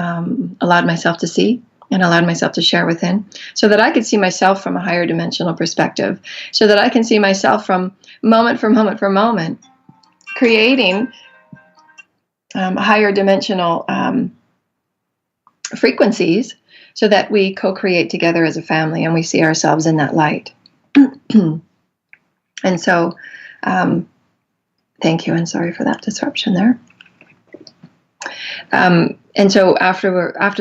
allowed myself to see and allowed myself to share within, so that I could see myself from a higher dimensional perspective, so that I can see myself from moment for moment for moment, creating higher dimensional frequencies, so that we co-create together as a family and we see ourselves in that light. And so, thank you, and sorry for that disruption there. And so after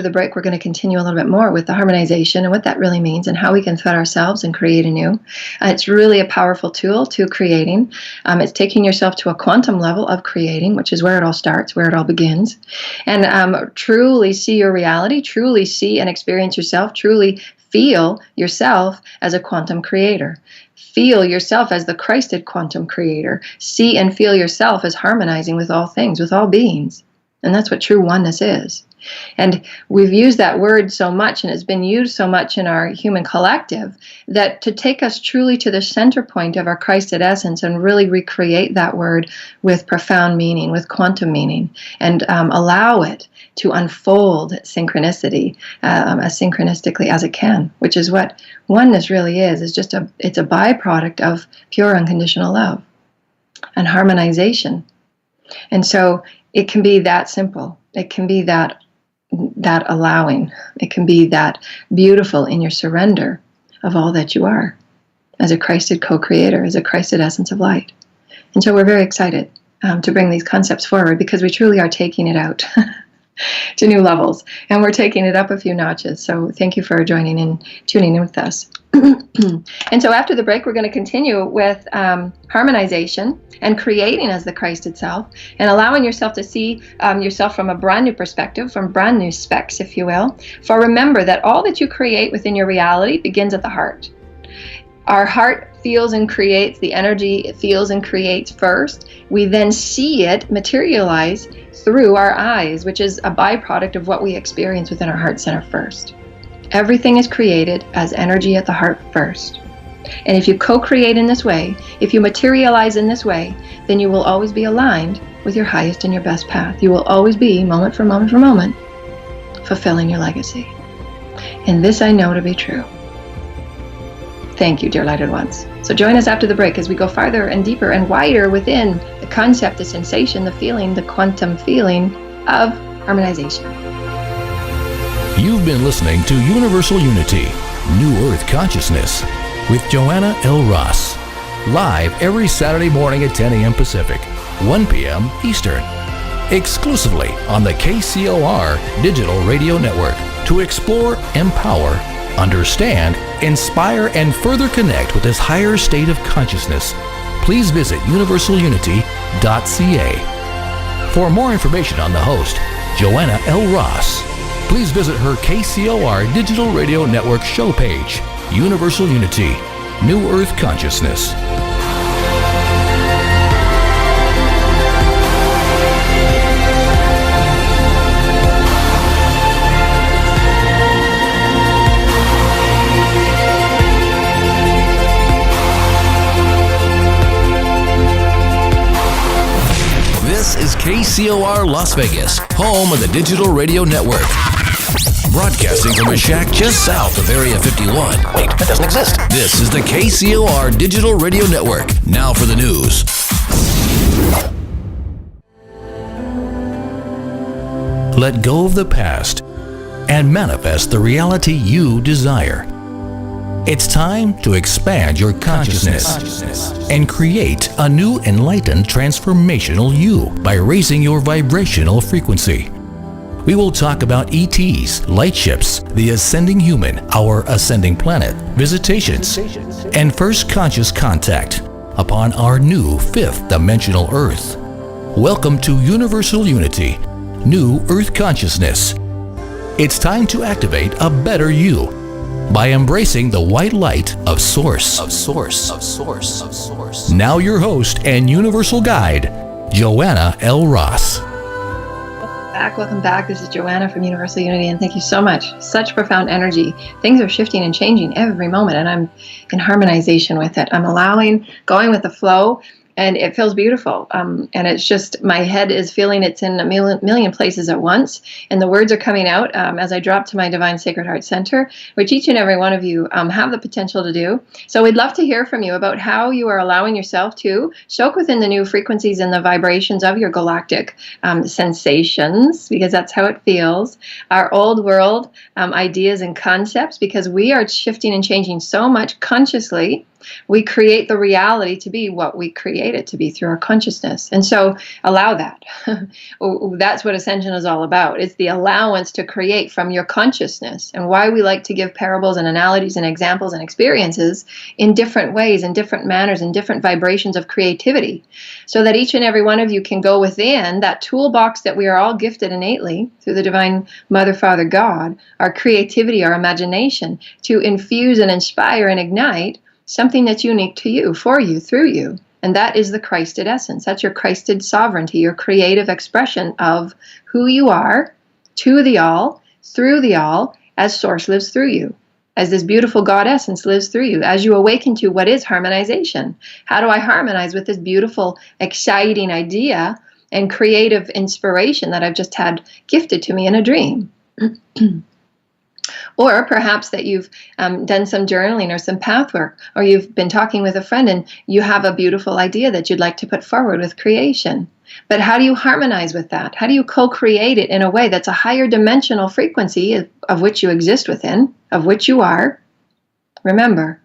the break, we're going to continue a little bit more with the harmonization and what that really means and how we can thread ourselves and create anew. It's really a powerful tool to creating. It's taking yourself to a quantum level of creating, which is where it all starts, where it all begins. And truly see your reality, truly see and experience yourself, truly feel yourself as a quantum creator. Feel yourself as the Christed quantum creator. See and feel yourself as harmonizing with all things, with all beings. And that's what true oneness is. And we've used that word so much, and it's been used so much in our human collective, that to take us truly to the center point of our Christed essence and really recreate that word with profound meaning, with quantum meaning, and allow it to unfold synchronicity as synchronistically as it can, which is what oneness really is. It's a byproduct of pure unconditional love and harmonization. And so it can be that simple. It can be that allowing. It can be that beautiful in your surrender of all that you are as a Christed co-creator, as a Christed essence of light. And so we're very excited to bring these concepts forward, because we truly are taking it out to new levels, and we're taking it up a few notches. So thank you for joining in, tuning in with us. And so after the break, we're going to continue with harmonization and creating as the Christ itself, and allowing yourself to see yourself from a brand new perspective, from brand new specs, if you will. For remember that all that you create within your reality begins at the heart. Our heart feels and creates, the energy it feels and creates first. We then see it materialize through our eyes, which is a byproduct of what we experience within our heart center first. Everything is created as energy at the heart first. And if you co-create in this way, if you materialize in this way, then you will always be aligned with your highest and your best path. You will always be, moment for moment for moment, fulfilling your legacy. And this I know to be true. Thank you, dear lighted ones. So join us after the break as we go farther and deeper and wider within the concept, the sensation, the feeling, the quantum feeling of harmonization. You've been listening to Universal Unity, New Earth Consciousness with Joanna L. Ross. Live every Saturday morning at 10 a.m. Pacific, 1 p.m. Eastern. Exclusively on the KCOR Digital Radio Network. To explore, empower, understand, inspire, and further connect with this higher state of consciousness, please visit universalunity.ca. For more information on the host, Joanna L. Ross, please visit her KCOR Digital Radio Network show page, Universal Unity, New Earth Consciousness. This is KCOR Las Vegas, home of the Digital Radio Network. Broadcasting from a shack just south of Area 51. Wait, that doesn't exist. This is the KCOR Digital Radio Network. Now for the news. Let go of the past and manifest the reality you desire. It's time to expand your consciousness and create a new enlightened transformational you by raising your vibrational frequency. We will talk about ETs, light ships, the ascending human, our ascending planet, visitations, and first conscious contact upon our new fifth dimensional Earth. Welcome to Universal Unity, New Earth Consciousness. It's time to activate a better you by embracing the white light of Source. Now your host and universal guide, Joanna L. Ross. Welcome back. This is Joanna from Universal Unity, and thank you so much. Such profound energy. Things are shifting and changing every moment, and I'm in harmonization with it. I'm allowing, going with the flow, and it feels beautiful. And it's just, my head is feeling it's in a million places at once, and the words are coming out as I drop to my Divine Sacred Heart Center, which each and every one of you have the potential to do. So we'd love to hear from you about how you are allowing yourself to soak within the new frequencies and the vibrations of your galactic sensations, because that's how it feels, our old world ideas and concepts, because we are shifting and changing so much consciously. We create the reality to be what we create it to be through our consciousness. And so allow that. That's what ascension is all about. It's the allowance to create from your consciousness, and why we like to give parables and analogies and examples and experiences in different ways, in different manners, in different vibrations of creativity, so that each and every one of you can go within that toolbox that we are all gifted innately through the Divine Mother, Father, God, our creativity, our imagination, to infuse and inspire and ignite something that's unique to you, for you, through you. And that is the Christed essence. That's your Christed sovereignty, your creative expression of who you are to the all, through the all, as source lives through you, as this beautiful God essence lives through you, as you awaken to what is harmonization. How do I harmonize with this beautiful, exciting idea and creative inspiration that I've just had gifted to me in a dream? Or perhaps that you've done some journaling or some path work, or you've been talking with a friend and you have a beautiful idea that you'd like to put forward with creation. But how do you harmonize with that? How do you co-create it in a way that's a higher dimensional frequency of which you exist within, of which you are? Remember,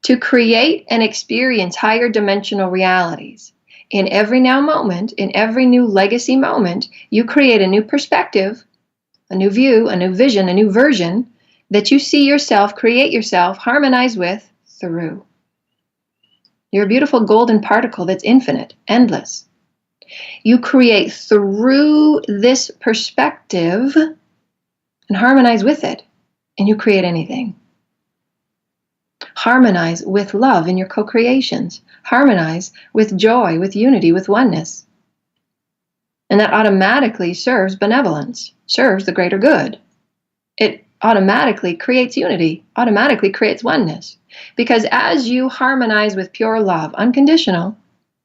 to create and experience higher dimensional realities, in every now moment, in every new legacy moment, you create a new perspective, a new view, a new vision, a new version that you see yourself, create yourself, harmonize with through. You're a beautiful golden particle that's infinite, endless. You create through this perspective and harmonize with it, and you create anything. Harmonize with love in your co-creations. Harmonize with joy, with unity, with oneness. And that automatically serves benevolence, serves the greater good. It automatically creates unity, automatically creates oneness. Because as you harmonize with pure love, unconditional,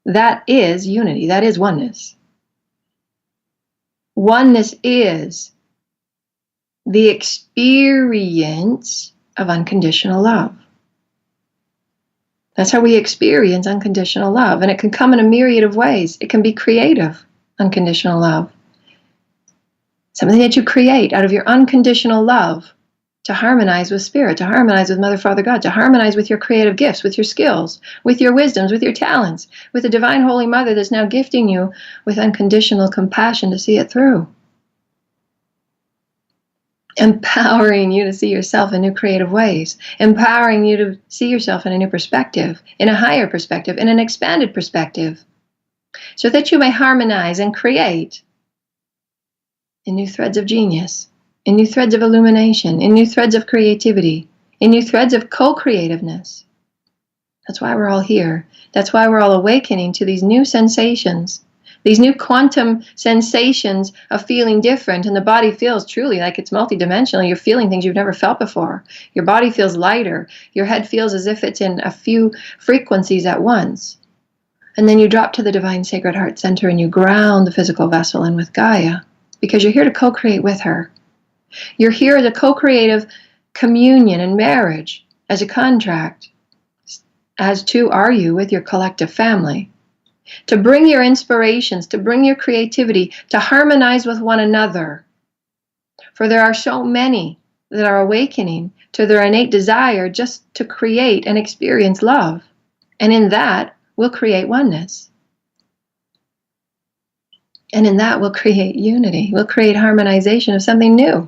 that is unity, that is oneness. Oneness is the experience of unconditional love. That's how we experience unconditional love. And it can come in a myriad of ways. It can be creative, unconditional love. Something that you create out of your unconditional love to harmonize with Spirit, to harmonize with Mother, Father, God, to harmonize with your creative gifts, with your skills, with your wisdoms, with your talents, with the Divine Holy Mother that's now gifting you with unconditional compassion to see it through. Empowering you to see yourself in new creative ways, empowering you to see yourself in a new perspective, in a higher perspective, in an expanded perspective, so that you may harmonize and create in new threads of genius, in new threads of illumination, in new threads of creativity, in new threads of co-creativeness. That's why we're all here. That's why we're all awakening to these new sensations, these new quantum sensations of feeling different, and the body feels truly like it's multidimensional. You're feeling things you've never felt before. Your body feels lighter. Your head feels as if it's in a few frequencies at once. And then you drop to the Divine Sacred Heart Center and you ground the physical vessel in with Gaia, because you're here to co-create with her. You're here as a co-creative communion and marriage, as a contract, as two are you with your collective family. To bring your inspirations, to bring your creativity, to harmonize with one another. For there are so many that are awakening to their innate desire just to create and experience love. And in that, we'll create oneness. And in that, we'll create unity. We'll create harmonization of something new.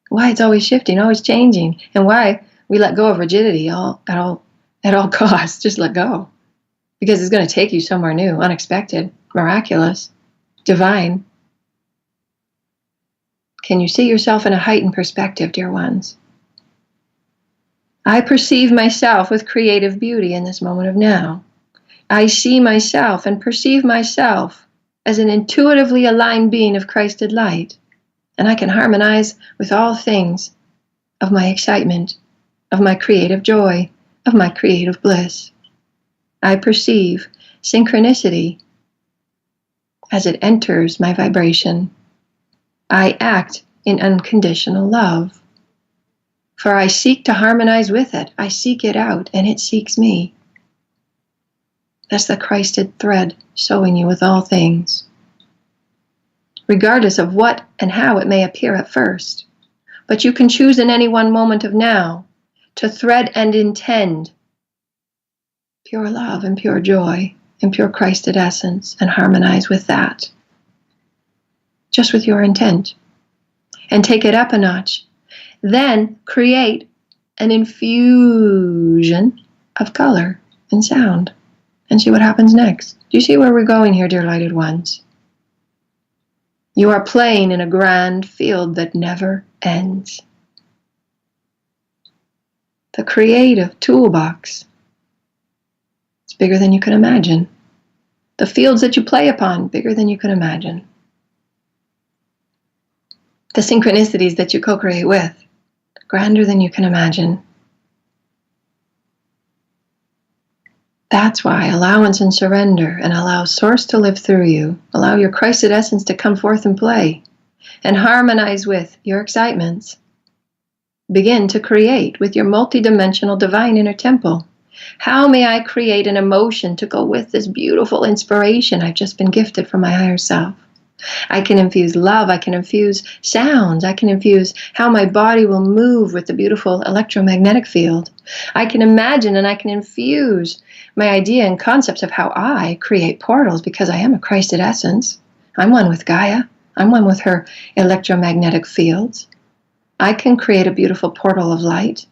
Why it's always shifting, always changing, and why we let go of rigidity at all costs. Just let go. Because it's going to take you somewhere new, unexpected, miraculous, divine. Can you see yourself in a heightened perspective, dear ones? I perceive myself with creative beauty in this moment of now. I see myself and perceive myself as an intuitively aligned being of Christed light, and I can harmonize with all things of my excitement, of my creative joy, of my creative bliss. I perceive synchronicity as it enters my vibration. I act in unconditional love, for I seek to harmonize with it. I seek it out, and it seeks me. That's the Christed thread sewing you with all things, regardless of what and how it may appear at first. But you can choose in any one moment of now to thread and intend pure love and pure joy and pure Christed essence and harmonize with that, just with your intent, and take it up a notch. Then create an infusion of color and sound and see what happens next. Do you see where we're going here, dear lighted ones? You are playing in a grand field that never ends. The creative toolbox. It's bigger than you can imagine. The fields that you play upon, bigger than you can imagine. the synchronicities that you co-create with, grander than you can imagine. That's why allowance and surrender, and allow Source to live through you. Allow your Christed essence to come forth and play, and harmonize with your excitements. Begin to create with your multidimensional divine inner temple. How may I create an emotion to go with this beautiful inspiration I've just been gifted from my higher self? I can infuse love, I can infuse sounds, I can infuse how my body will move with the beautiful electromagnetic field. I can imagine and I can infuse my idea and concepts of how I create portals, because I am a Christed essence. I'm one with Gaia. I'm one with her electromagnetic fields. I can create a beautiful portal of light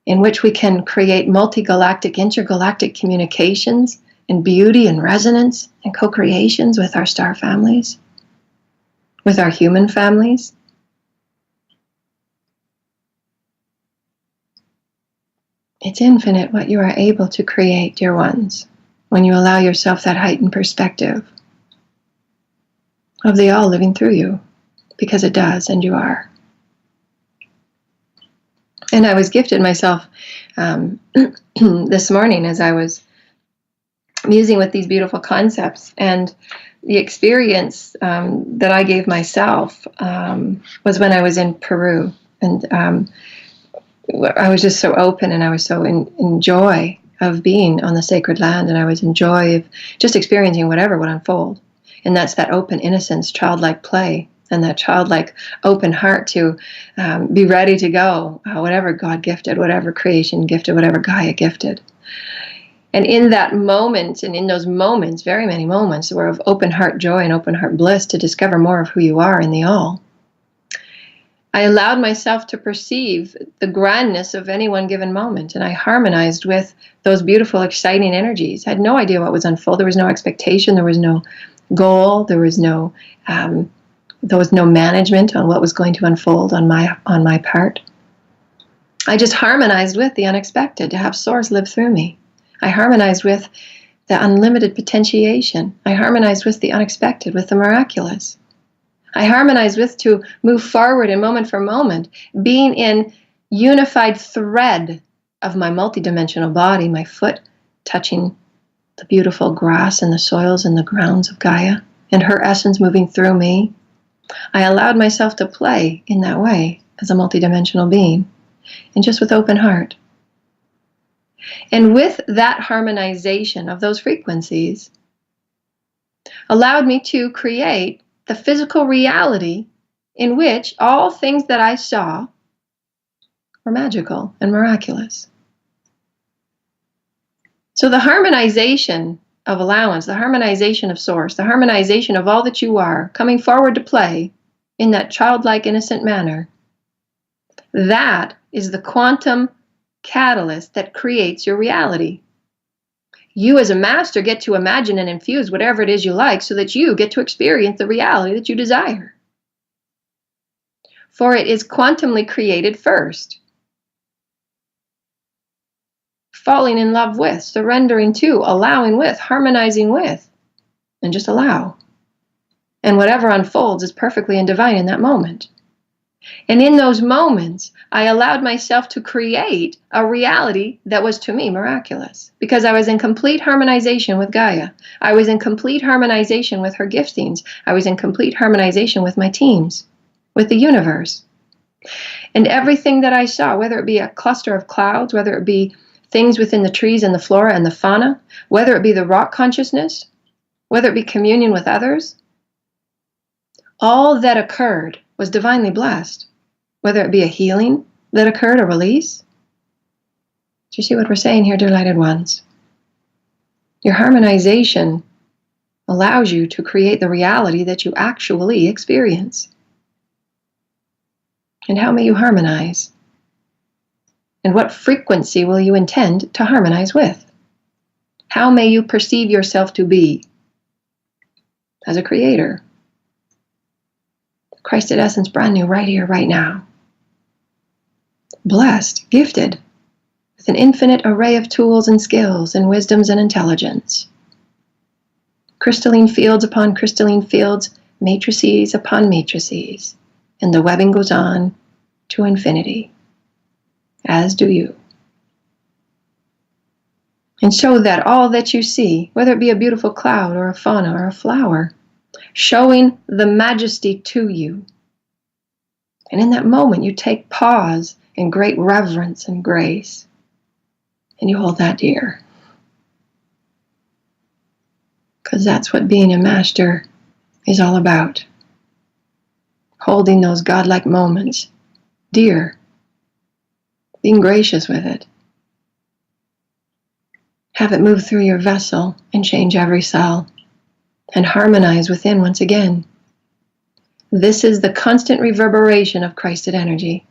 in which we can create multi-galactic, intergalactic communications and beauty and resonance and co-creations with our star families, with our human families. It's infinite what you are able to create, dear ones, when you allow yourself that heightened perspective of the all living through you, because it does, and you are. And I was gifted myself this morning as I was musing with these beautiful concepts, and the experience that I gave myself was when I was in Peru, and I was just so open, and I was so in joy of being on the sacred land, and I was in joy of just experiencing whatever would unfold. And that's that open innocence, childlike play, and that childlike open heart to be ready to go, whatever God gifted, whatever creation gifted, whatever Gaia gifted. And in that moment, and in those moments, very many moments, were of open heart joy and open heart bliss to discover more of who you are in the all. I allowed myself to perceive the grandness of any one given moment, and I harmonized with those beautiful, exciting energies. I had no idea what was unfold. There was no expectation. There was no goal. There was no management on what was going to unfold on my part. I just harmonized with the unexpected, to have Source live through me. I harmonized with the unlimited potentiation. I harmonized with the unexpected, with the miraculous. I harmonized with to move forward in moment for moment, being in unified thread of my multidimensional body, my foot touching the beautiful grass and the soils and the grounds of Gaia, and her essence moving through me. I allowed myself to play in that way as a multidimensional being, and just with open heart. And with that harmonization of those frequencies, allowed me to create the physical reality in which all things that I saw were magical and miraculous. So the harmonization of allowance, the harmonization of Source, the harmonization of all that you are, coming forward to play in that childlike, innocent manner, that is the quantum catalyst that creates your reality. You as a master get to imagine and infuse whatever it is you like, so that you get to experience the reality that you desire. For it is quantumly created first. Falling in love with, surrendering to, allowing with, harmonizing with, and just allow. And whatever unfolds is perfectly and divine in that moment. And in those moments, I allowed myself to create a reality that was to me miraculous, because I was in complete harmonization with Gaia. I was in complete harmonization with her giftings. I was in complete harmonization with my teams, with the universe. And everything that I saw, whether it be a cluster of clouds, whether it be things within the trees and the flora and the fauna, whether it be the rock consciousness, whether it be communion with others, all that occurred was divinely blessed, whether it be a healing that occurred, a release. Do you see what we're saying here, dear lighted ones? Your harmonization allows you to create the reality that you actually experience. And how may you harmonize? And what frequency will you intend to harmonize with? How may you perceive yourself to be as a creator? Christed essence, brand new, right here, right now. Blessed, gifted, with an infinite array of tools and skills and wisdoms and intelligence. Crystalline fields upon crystalline fields, matrices upon matrices, And the webbing goes on to infinity, as do you. And so that all that you see, whether it be a beautiful cloud or a fauna or a flower, showing the majesty to you. And in that moment, you take pause in great reverence and grace, and you hold that dear. Because that's what being a master is all about. Holding those godlike moments dear, being gracious with it. Have it move through your vessel and change every cell and harmonize within once again. This is the constant reverberation of Christed energy,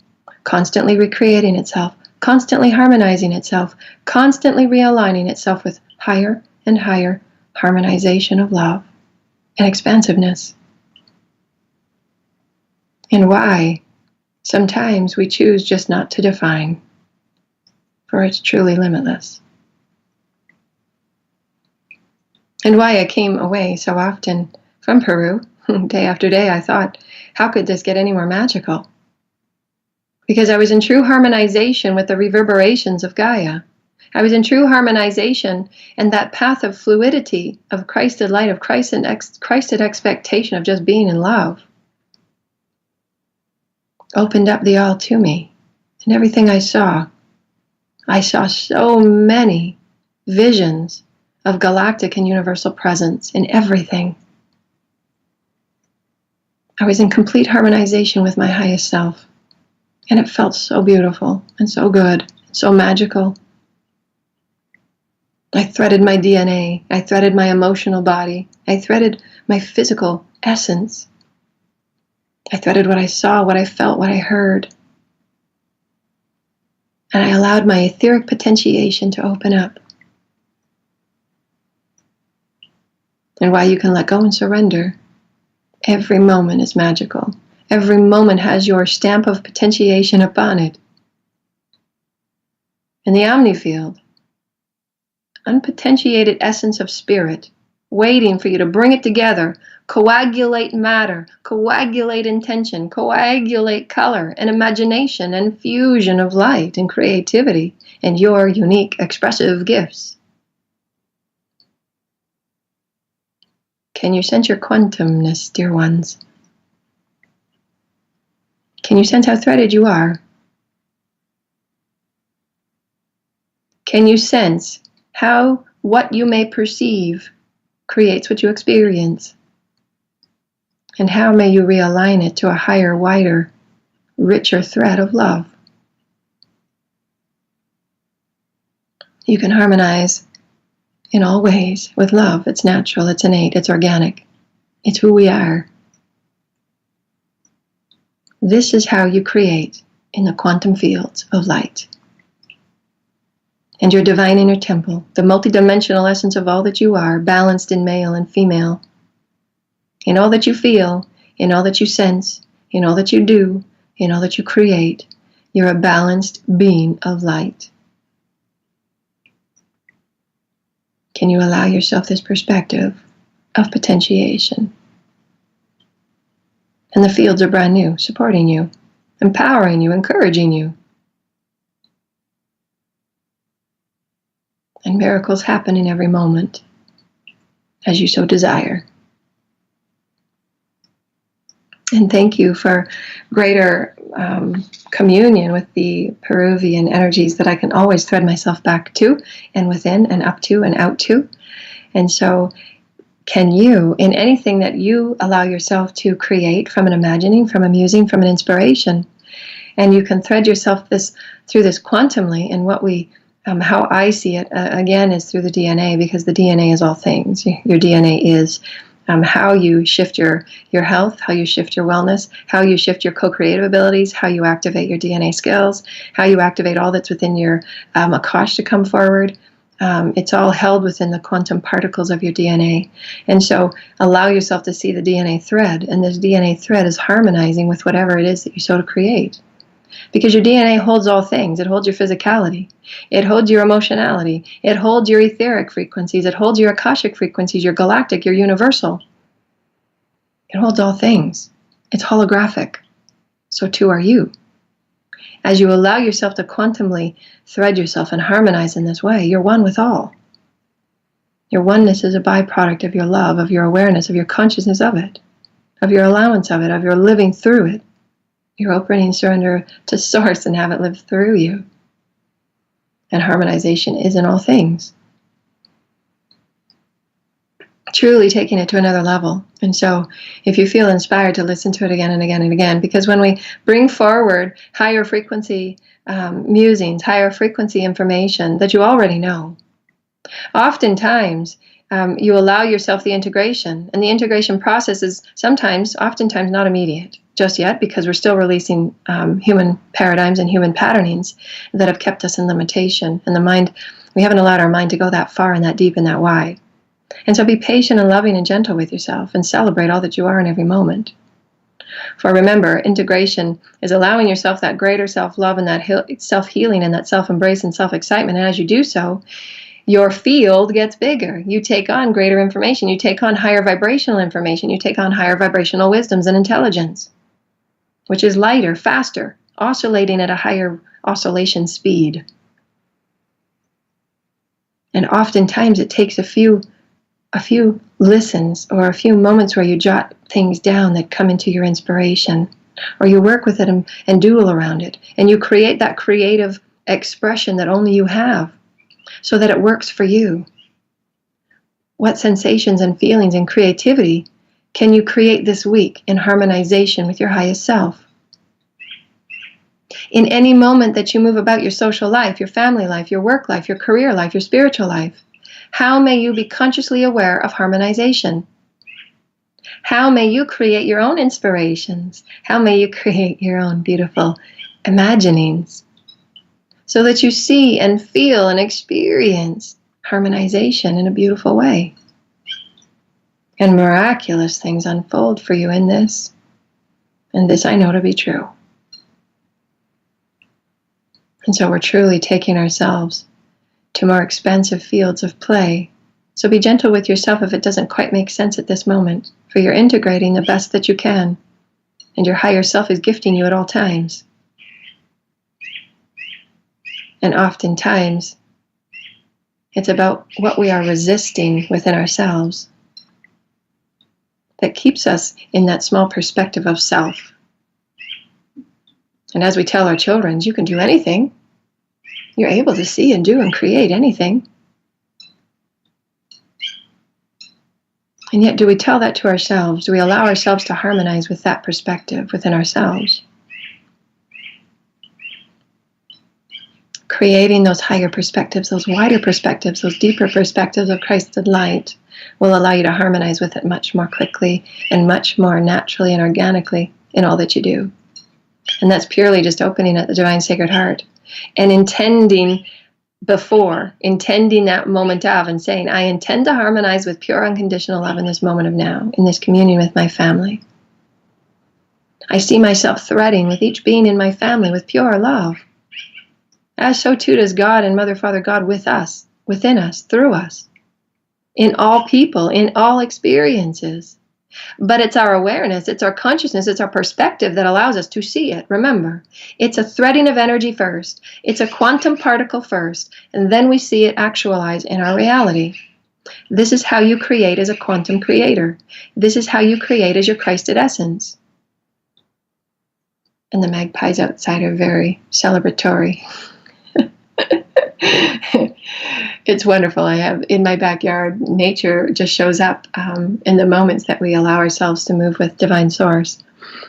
constantly recreating itself, constantly harmonizing itself, constantly realigning itself with higher and higher harmonization of love and expansiveness. And why sometimes we choose just not to define, for it's truly limitless. And why I came away so often from Peru, day after day, I thought, how could this get any more magical? Because I was in true harmonization with the reverberations of Gaia. I was in true harmonization, and that path of fluidity, of Christed light, of Christed expectation of just being in love, opened up the all to me. And everything I saw so many visions of galactic and universal presence in everything. I was in complete harmonization with my highest self, and it felt so beautiful and so good, so magical. I threaded my DNA, I threaded my emotional body, I threaded my physical essence. I threaded what I saw, what I felt, what I heard. And I allowed my etheric potentiation to open up. And why you can let go and surrender. Every moment is magical. Every moment has your stamp of potentiation upon it. In the omni field, unpotentiated essence of spirit, waiting for you to bring it together, coagulate matter, coagulate intention, coagulate color and imagination and fusion of light and creativity and your unique expressive gifts. Can you sense your quantumness, dear ones? Can you sense how threaded you are? Can you sense how what you may perceive creates what you experience? And how may you realign it to a higher, wider, richer thread of love? You can harmonize in all ways with love. It's natural, it's innate, it's organic. It's who we are. This is how you create in the quantum fields of light. And your divine inner temple, the multidimensional essence of all that you are, balanced in male and female. In all that you feel, in all that you sense, in all that you do, in all that you create, you're a balanced being of light. Can you allow yourself this perspective of potentiation? And the fields are brand new, supporting you, empowering you, encouraging you. And miracles happen in every moment, as you so desire. And thank you for greater communion with the Peruvian energies that I can always thread myself back to and within and up to and out to. And so can you, in anything that you allow yourself to create from an imagining, from a musing, from an inspiration, and you can thread yourself through this quantumly, and what we how I see it, again, is through the DNA, because the DNA is all things. Your DNA is how you shift your health, how you shift your wellness, how you shift your co-creative abilities, how you activate your DNA skills, how you activate all that's within your Akash to come forward. It's all held within the quantum particles of your DNA. And so allow yourself to see the DNA thread, and this DNA thread is harmonizing with whatever it is that you so to create. Because your DNA holds all things. It holds your physicality. It holds your emotionality. It holds your etheric frequencies. It holds your Akashic frequencies, your galactic, your universal. It holds all things. It's holographic. so too are you. As you allow yourself to quantumly thread yourself and harmonize in this way, you're one with all. Your oneness is a byproduct of your love, of your awareness, of your consciousness of it, of your allowance of it, of your living through it. Your opening surrender to Source and have it live through you. And harmonization is in all things. Truly taking it to another level. And so if you feel inspired to listen to it again and again and again, because when we bring forward higher frequency musings, higher frequency information that you already know, oftentimes you allow yourself the integration, and the integration process is oftentimes not immediate just yet, because we're still releasing human paradigms and human patternings that have kept us in limitation. And the mind, we haven't allowed our mind to go that far and that deep and that wide. And so be patient and loving and gentle with yourself and celebrate all that you are in every moment. For remember, integration is allowing yourself that greater self-love and that self-healing and that self-embrace and self-excitement. And as you do so, your field gets bigger. You take on greater information. You take on higher vibrational information. You take on higher vibrational wisdoms and intelligence, which is lighter, faster, oscillating at a higher oscillation speed. And oftentimes it takes a few listens or a few moments where you jot things down that come into your inspiration, or you work with it and doodle around it, and you create that creative expression that only you have, so that it works for you. What sensations and feelings and creativity can you create this week in harmonization with your highest self? In any moment that you move about your social life, your family life, your work life, your career life, your spiritual life, how may you be consciously aware of harmonization? How may you create your own inspirations? How may you create your own beautiful imaginings, so that you see and feel and experience harmonization in a beautiful way? And miraculous things unfold for you in this. And this I know to be true. And so we're truly taking ourselves to more expansive fields of play. So be gentle with yourself if it doesn't quite make sense at this moment, for you're integrating the best that you can, and your higher self is gifting you at all times. And oftentimes, it's about what we are resisting within ourselves that keeps us in that small perspective of self. And as we tell our children, you can do anything. You're able to see and do and create anything. And yet, do we tell that to ourselves? Do we allow ourselves to harmonize with that perspective within ourselves? Creating those higher perspectives, those wider perspectives, those deeper perspectives of Christed light will allow you to harmonize with it much more quickly and much more naturally and organically in all that you do. And that's purely just opening at the Divine Sacred Heart and intending that moment of, and saying, I intend to harmonize with pure unconditional love in this moment of now, in this communion with my family. I see myself threading with each being in my family with pure love. As so too does God and Mother, Father, God with us, within us, through us, in all people, in all experiences. But it's our awareness, it's our consciousness, it's our perspective that allows us to see it. Remember, it's a threading of energy first. It's a quantum particle first, and then we see it actualize in our reality. This is how you create as a quantum creator. This is how you create as your Christed essence. And the magpies outside are very celebratory. It's wonderful. I have in my backyard, nature just shows up in the moments that we allow ourselves to move with Divine Source,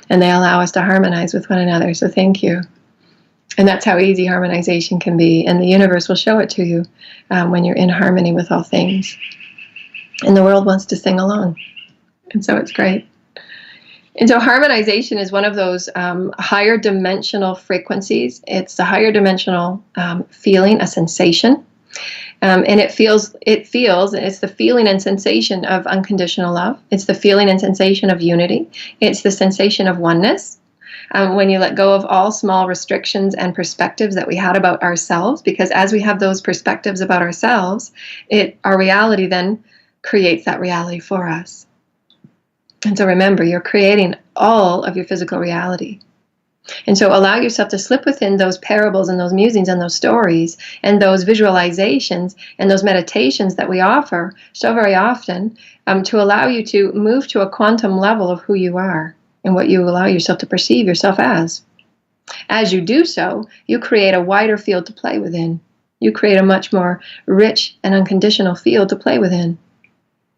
and they allow us to harmonize with one another. So thank you. And that's how easy harmonization can be, and the universe will show it to you when you're in harmony with all things. And the world wants to sing along, and so it's great. And so harmonization is one of those higher dimensional frequencies. It's a higher dimensional feeling, a sensation. And it's the feeling and sensation of unconditional love. It's the feeling and sensation of unity. It's the sensation of oneness. When you let go of all small restrictions and perspectives that we had about ourselves, because as we have those perspectives about ourselves, our reality then creates that reality for us. And so remember, you're creating all of your physical reality. And so allow yourself to slip within those parables and those musings and those stories and those visualizations and those meditations that we offer so very often, to allow you to move to a quantum level of who you are and what you allow yourself to perceive yourself as. As you do so, you create a wider field to play within. You create a much more rich and unconditional field to play within.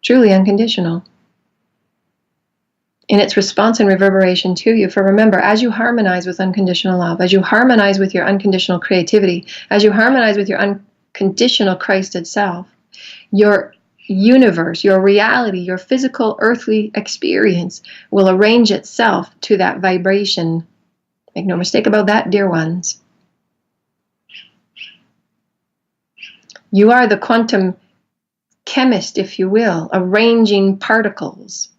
Truly unconditional in its response and reverberation to you. For remember, as you harmonize with unconditional love, as you harmonize with your unconditional creativity, as you harmonize with your unconditional Christed self, your universe, your reality, your physical earthly experience will arrange itself to that vibration. Make no mistake about that, dear ones. You are the quantum chemist, if you will, arranging particles.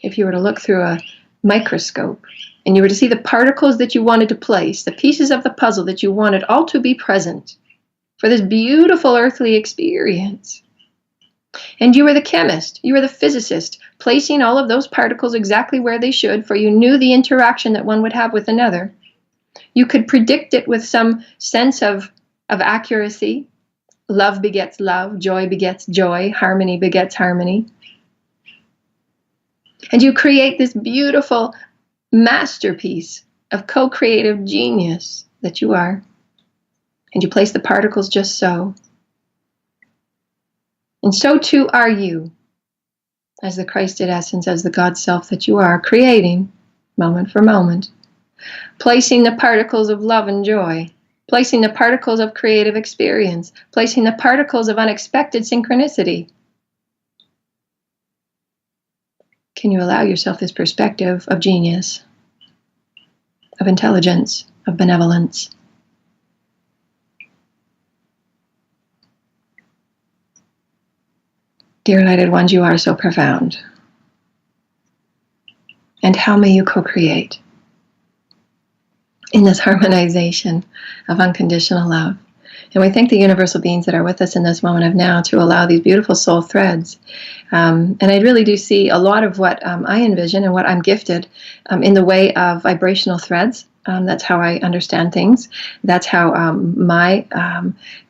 If you were to look through a microscope and you were to see the particles that you wanted to place, the pieces of the puzzle that you wanted all to be present for this beautiful earthly experience. And you were the chemist, you were the physicist, placing all of those particles exactly where they should, for you knew the interaction that one would have with another. You could predict it with some sense of accuracy. Love begets love, joy begets joy, harmony begets harmony. And you create this beautiful masterpiece of co-creative genius that you are. And you place the particles just so. And so too are you, as the Christed essence, as the God self that you are, creating, moment for moment, placing the particles of love and joy, placing the particles of creative experience, placing the particles of unexpected synchronicity. Can you allow yourself this perspective of genius, of intelligence, of benevolence? Dear lighted ones, you are so profound. And how may you co-create in this harmonization of unconditional love? And we thank the universal beings that are with us in this moment of now to allow these beautiful soul threads. And I really do see a lot of what I envision and what I'm gifted in the way of vibrational threads. That's how I understand things. That's how my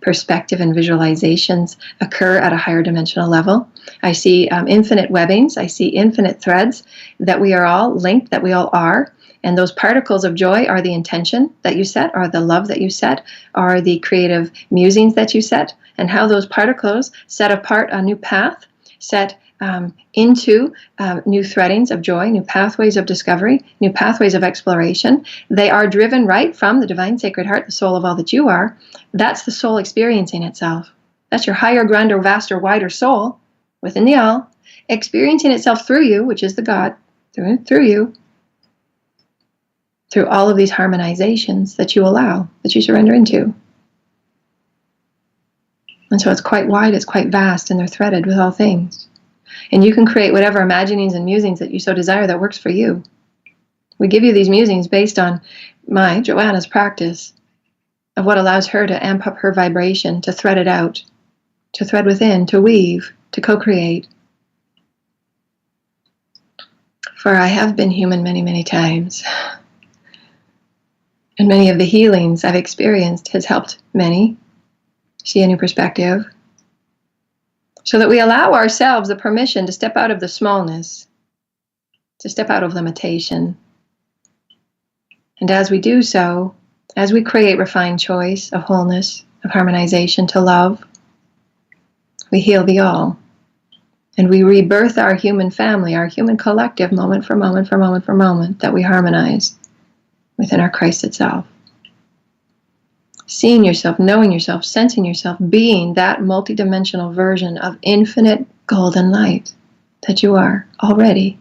perspective and visualizations occur at a higher dimensional level. I see infinite webbings. I see infinite threads that we are all linked, that we all are. And those particles of joy are the intention that you set, are the love that you set, are the creative musings that you set, and how those particles set apart a new path, set into new threadings of joy, new pathways of discovery, new pathways of exploration. They are driven right from the divine sacred heart, the soul of all that you are. That's the soul experiencing itself. That's your higher, grander, vaster, wider soul within the all, experiencing itself through you, which is the God, through you, through all of these harmonizations that you allow, that you surrender into. And so it's quite wide, it's quite vast, and they're threaded with all things. And you can create whatever imaginings and musings that you so desire that works for you. We give you these musings based on my, Joanna's practice of what allows her to amp up her vibration, to thread it out, to thread within, to weave, to co-create. For I have been human many, many times. And many of the healings I've experienced has helped many see a new perspective, so that we allow ourselves the permission to step out of the smallness, to step out of limitation. And as we do so, as we create refined choice of wholeness, of harmonization to love, we heal the all. And we rebirth our human family, our human collective, moment for moment for moment for moment, that we harmonize within our Christ itself. Seeing yourself, knowing yourself, sensing yourself, being that multidimensional version of infinite golden light that you are already.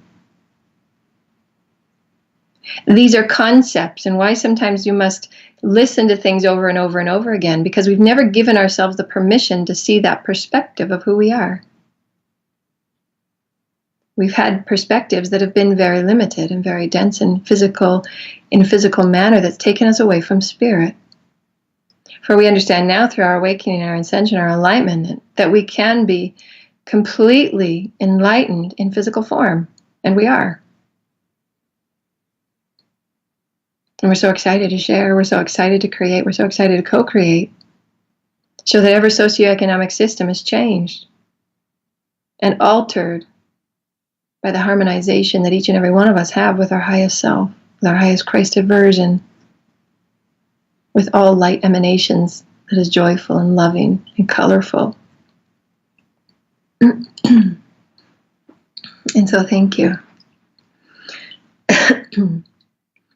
These are concepts, and why sometimes you must listen to things over and over and over again, because we've never given ourselves the permission to see that perspective of who we are. We've had perspectives that have been very limited and very dense and physical, in a physical manner that's taken us away from spirit. For we understand now through our awakening, our ascension, our enlightenment, that we can be completely enlightened in physical form, and we are. And we're so excited to share. We're so excited to create. We're so excited to co-create, so that every socioeconomic system is changed and altered by the harmonization that each and every one of us have with our highest self, with our highest Christed version, with all light emanations that is joyful and loving and colorful. And so thank you.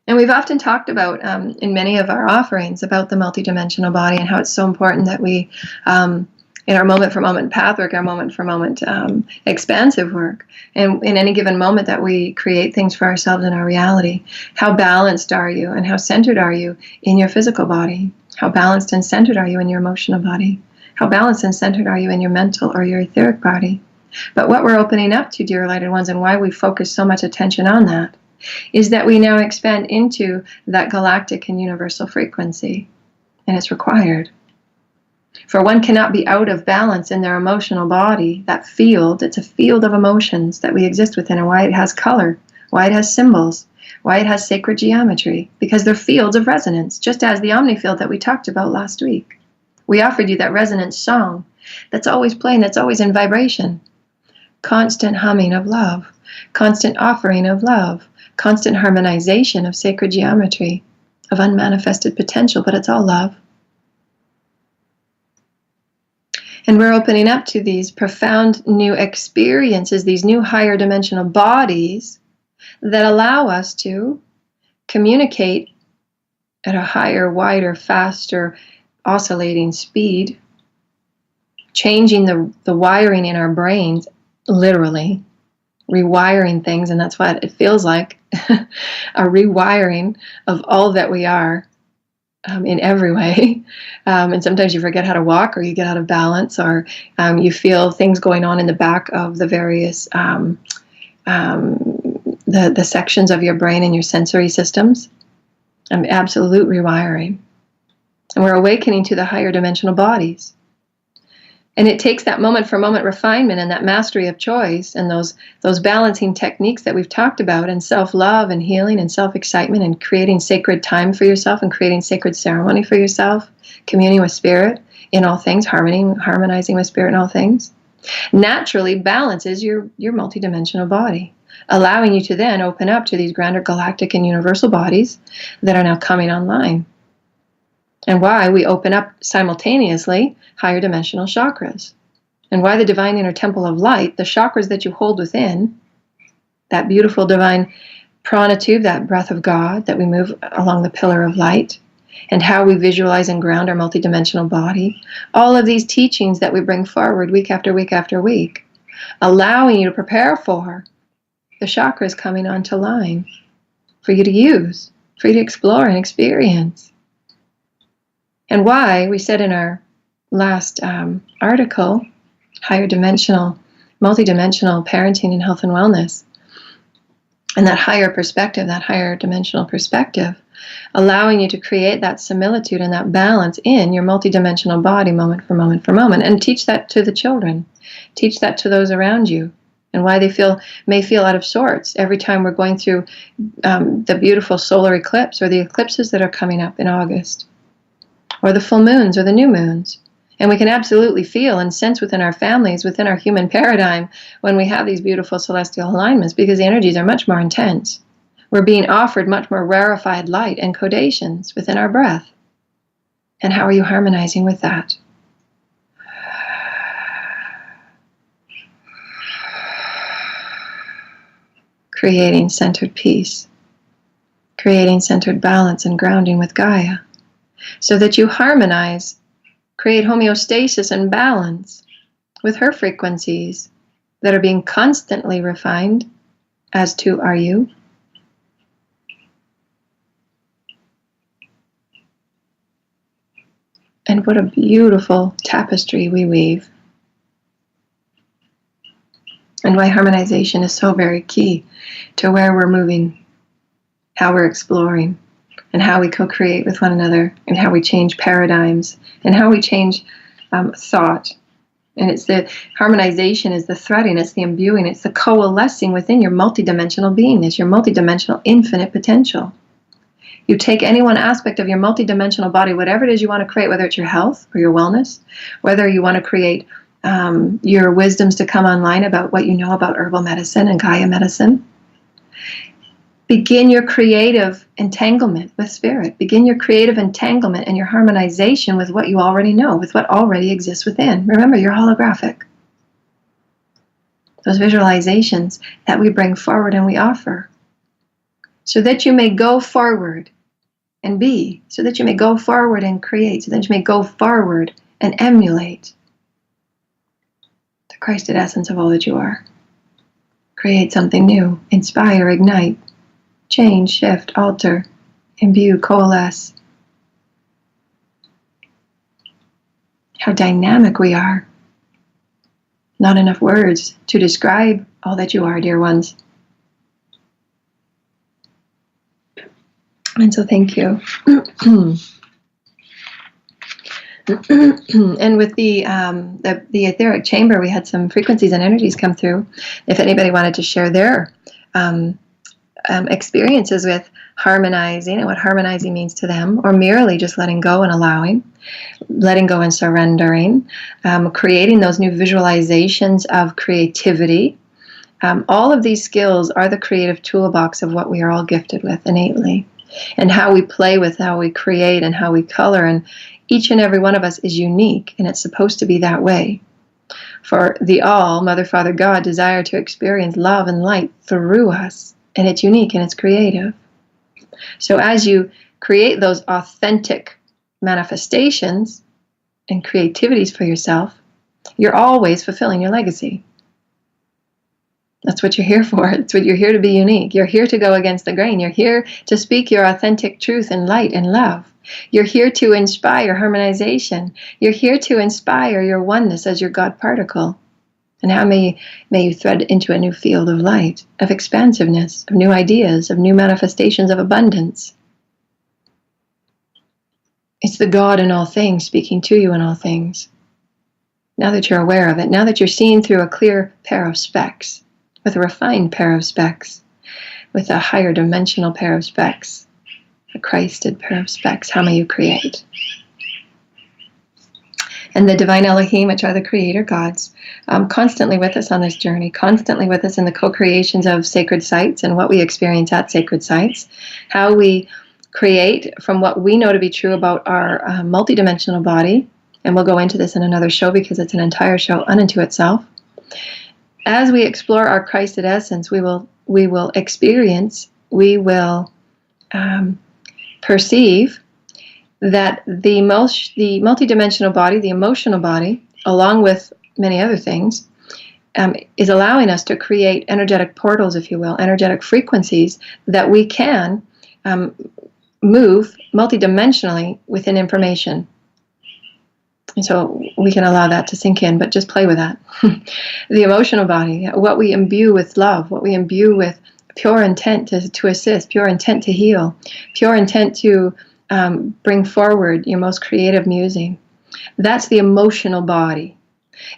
And we've often talked about, in many of our offerings, about the multidimensional body and how it's so important that we, in our moment-for-moment path work, our moment-for-moment expansive work, and in any given moment that we create things for ourselves in our reality, how balanced are you and how centered are you in your physical body? How balanced and centered are you in your emotional body? How balanced and centered are you in your mental or your etheric body? But what we're opening up to, dear lighted ones, and why we focus so much attention on that, is that we now expand into that galactic and universal frequency, and it's required. For one cannot be out of balance in their emotional body, that field. It's a field of emotions that we exist within, and why it has color, why it has symbols, why it has sacred geometry, because they're fields of resonance, just as the omni field that we talked about last week. We offered you that resonance song that's always playing, that's always in vibration. Constant humming of love, constant offering of love, constant harmonization of sacred geometry, of unmanifested potential, but it's all love. And we're opening up to these profound new experiences, these new higher dimensional bodies that allow us to communicate at a higher, wider, faster, oscillating speed, changing the wiring in our brains, literally, rewiring things, and that's what it feels like, a rewiring of all that we are in every way. And sometimes you forget how to walk, or you get out of balance, or you feel things going on in the back of the various the sections of your brain and your sensory systems. Absolute rewiring. And we're awakening to the higher dimensional bodies. And it takes that moment-for-moment refinement and that mastery of choice and those balancing techniques that we've talked about, and self-love and healing and self-excitement and creating sacred time for yourself and creating sacred ceremony for yourself, communing with spirit in all things, harmonizing with spirit in all things, naturally balances your multidimensional body, allowing you to then open up to these grander galactic and universal bodies that are now coming online. And why we open up simultaneously higher dimensional chakras. And why the divine inner temple of light, the chakras that you hold within, that beautiful divine prana tube, that breath of God that we move along the pillar of light, and how we visualize and ground our multidimensional body. All of these teachings that we bring forward week after week after week, allowing you to prepare for the chakras coming onto line for you to use, for you to explore and experience. And why we said in our last article, higher dimensional, multidimensional parenting and health and wellness, and that higher perspective, that higher dimensional perspective, allowing you to create that similitude and that balance in your multidimensional body moment for moment for moment, and teach that to the children, teach that to those around you, and why they may feel out of sorts every time we're going through the beautiful solar eclipse or the eclipses that are coming up in August, or the full moons or the new moons. And we can absolutely feel and sense within our families, within our human paradigm, when we have these beautiful celestial alignments, because the energies are much more intense. We're being offered much more rarefied light and codations within our breath. And how are you harmonizing with that? Creating centered peace, creating centered balance and grounding with Gaia, so that you harmonize, create homeostasis and balance with her frequencies that are being constantly refined, as to are you. And what a beautiful tapestry we weave. And why harmonization is so very key to where we're moving, how we're exploring, and how we co-create with one another, and how we change paradigms, and how we change thought. And it's the harmonization is the threading, it's the imbuing, it's the coalescing within your multidimensional beingness, your multidimensional infinite potential. You take any one aspect of your multidimensional body, whatever it is you want to create, whether it's your health or your wellness, whether you want to create your wisdoms to come online about what you know about herbal medicine and Gaia medicine. Begin your creative entanglement with spirit. Begin your creative entanglement and your harmonization with what you already know, with what already exists within. Remember, you're holographic. Those visualizations that we bring forward and we offer, so that you may go forward and be, so that you may go forward and create, so that you may go forward and emulate the Christed essence of all that you are. Create something new, inspire, ignite, change, shift, alter, imbue, coalesce. How dynamic we are. Not enough words to describe all that you are, dear ones. And so thank you. And with the etheric chamber, we had some frequencies and energies come through. If anybody wanted to share their experiences with harmonizing and what harmonizing means to them, or merely just letting go and allowing, letting go and surrendering, creating those new visualizations of creativity. All of these skills are the creative toolbox of what we are all gifted with innately. And how we play with, how we create, and how we color. And each and every one of us is unique, and it's supposed to be that way. For the all, Mother, Father, God, desire to experience love and light through us. And it's unique and it's creative. So as you create those authentic manifestations and creativities for yourself, you're always fulfilling your legacy. That's what you're here for. It's what you're here to be unique. You're here to go against the grain. You're here to speak your authentic truth and light and love. You're here to inspire harmonization. You're here to inspire your oneness as your God particle. And how may you thread into a new field of light, of expansiveness, of new ideas, of new manifestations of abundance. It's the God in all things speaking to you in all things. Now that you're aware of it, now that you're seeing through a clear pair of specs, with a refined pair of specs, with a higher dimensional pair of specs, a Christed pair of specs, how may you create? And the divine Elohim, which are the creator gods, constantly with us on this journey, constantly with us in the co-creations of sacred sites and what we experience at sacred sites, how we create from what we know to be true about our multidimensional body. And we'll go into this in another show because it's an entire show unto itself. As we explore our Christed essence, we will experience, we will perceive that the multidimensional body, the emotional body, along with many other things, is allowing us to create energetic portals, if you will, energetic frequencies that we can move multidimensionally within information. And so we can allow that to sink in, but just play with that. The emotional body, what we imbue with love, what we imbue with pure intent to assist, pure intent to heal, pure intent to bring forward your most creative musing. That's the emotional body.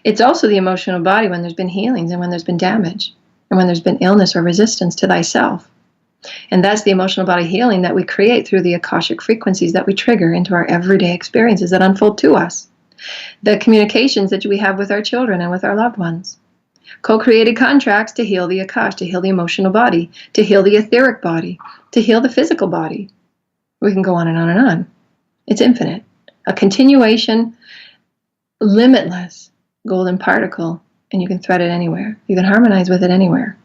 It's also the emotional body when there's been healings and when there's been damage and when there's been illness or resistance to thyself. And that's the emotional body healing that we create through the Akashic frequencies that we trigger into our everyday experiences that unfold to us. The communications that we have with our children and with our loved ones. Co-created contracts to heal the Akash, to heal the emotional body, to heal the etheric body, to heal the physical body. We can go on and on and on. It's infinite. A continuation, limitless golden particle, and you can thread it anywhere. You can harmonize with it anywhere.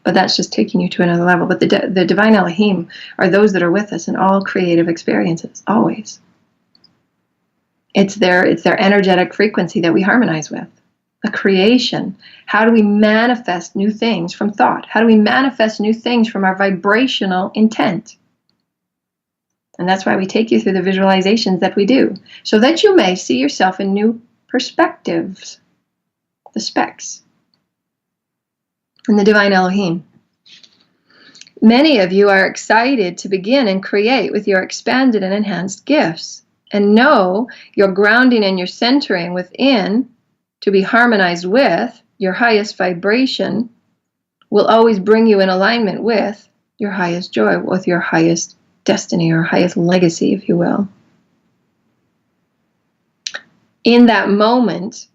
But that's just taking you to another level. But the divine Elohim are those that are with us in all creative experiences, always. It's their energetic frequency that we harmonize with. A creation. How do we manifest new things from thought? How do we manifest new things from our vibrational intent? And that's why we take you through the visualizations that we do, so that you may see yourself in new perspectives, the specs, and the divine Elohim. Many of you are excited to begin and create with your expanded and enhanced gifts, and know your grounding and your centering within to be harmonized with your highest vibration will always bring you in alignment with your highest joy, with your highest destiny or highest legacy, if you will. In that moment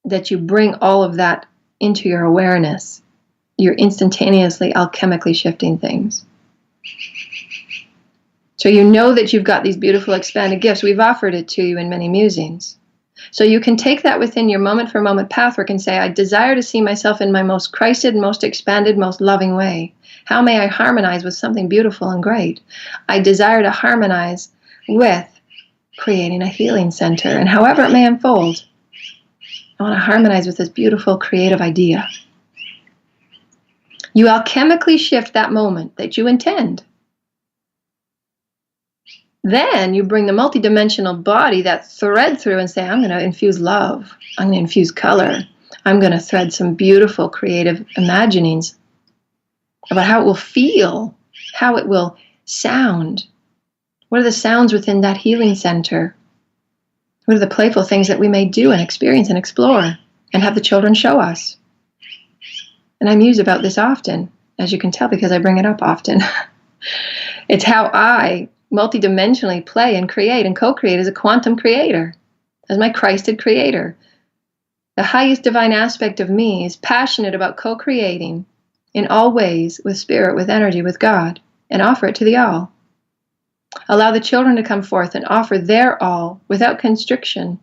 that you bring all of that into your awareness, you're instantaneously alchemically shifting things. So you know that you've got these beautiful expanded gifts. We've offered it to you in many musings. So you can take that within your moment for moment pathwork and say, I desire to see myself in my most Christed, most expanded, most loving way. How may I harmonize with something beautiful and great? I desire to harmonize with creating a healing center. And however it may unfold, I want to harmonize with this beautiful creative idea. You alchemically shift that moment that you intend. Then you bring the multidimensional body, that thread through, and say, I'm going to infuse love. I'm going to infuse color. I'm going to thread some beautiful creative imaginings about how it will feel, how it will sound. What are the sounds within that healing center? What are the playful things that we may do and experience and explore and have the children show us? And I muse about this often, as you can tell, because I bring it up often. It's how I multidimensionally play and create and co-create as a quantum creator, as my Christed creator. The highest divine aspect of me is passionate about co-creating in all ways with spirit, with energy, with God, and offer it to the all. Allow the children to come forth and offer their all without constriction,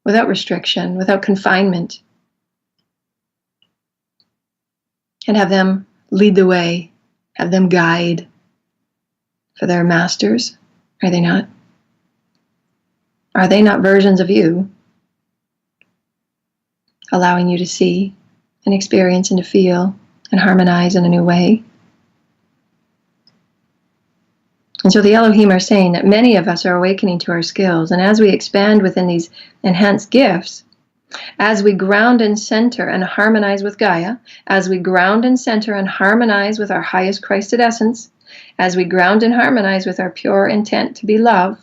without restriction, without confinement, and have them lead the way, have them guide. For their masters, are they not? Are they not versions of you, allowing you to see and experience and to feel and harmonize in a new way? And so the Elohim are saying that many of us are awakening to our skills, and as we expand within these enhanced gifts, as we ground and center and harmonize with Gaia, as we ground and center and harmonize with our highest Christed essence, as we ground and harmonize with our pure intent to be love,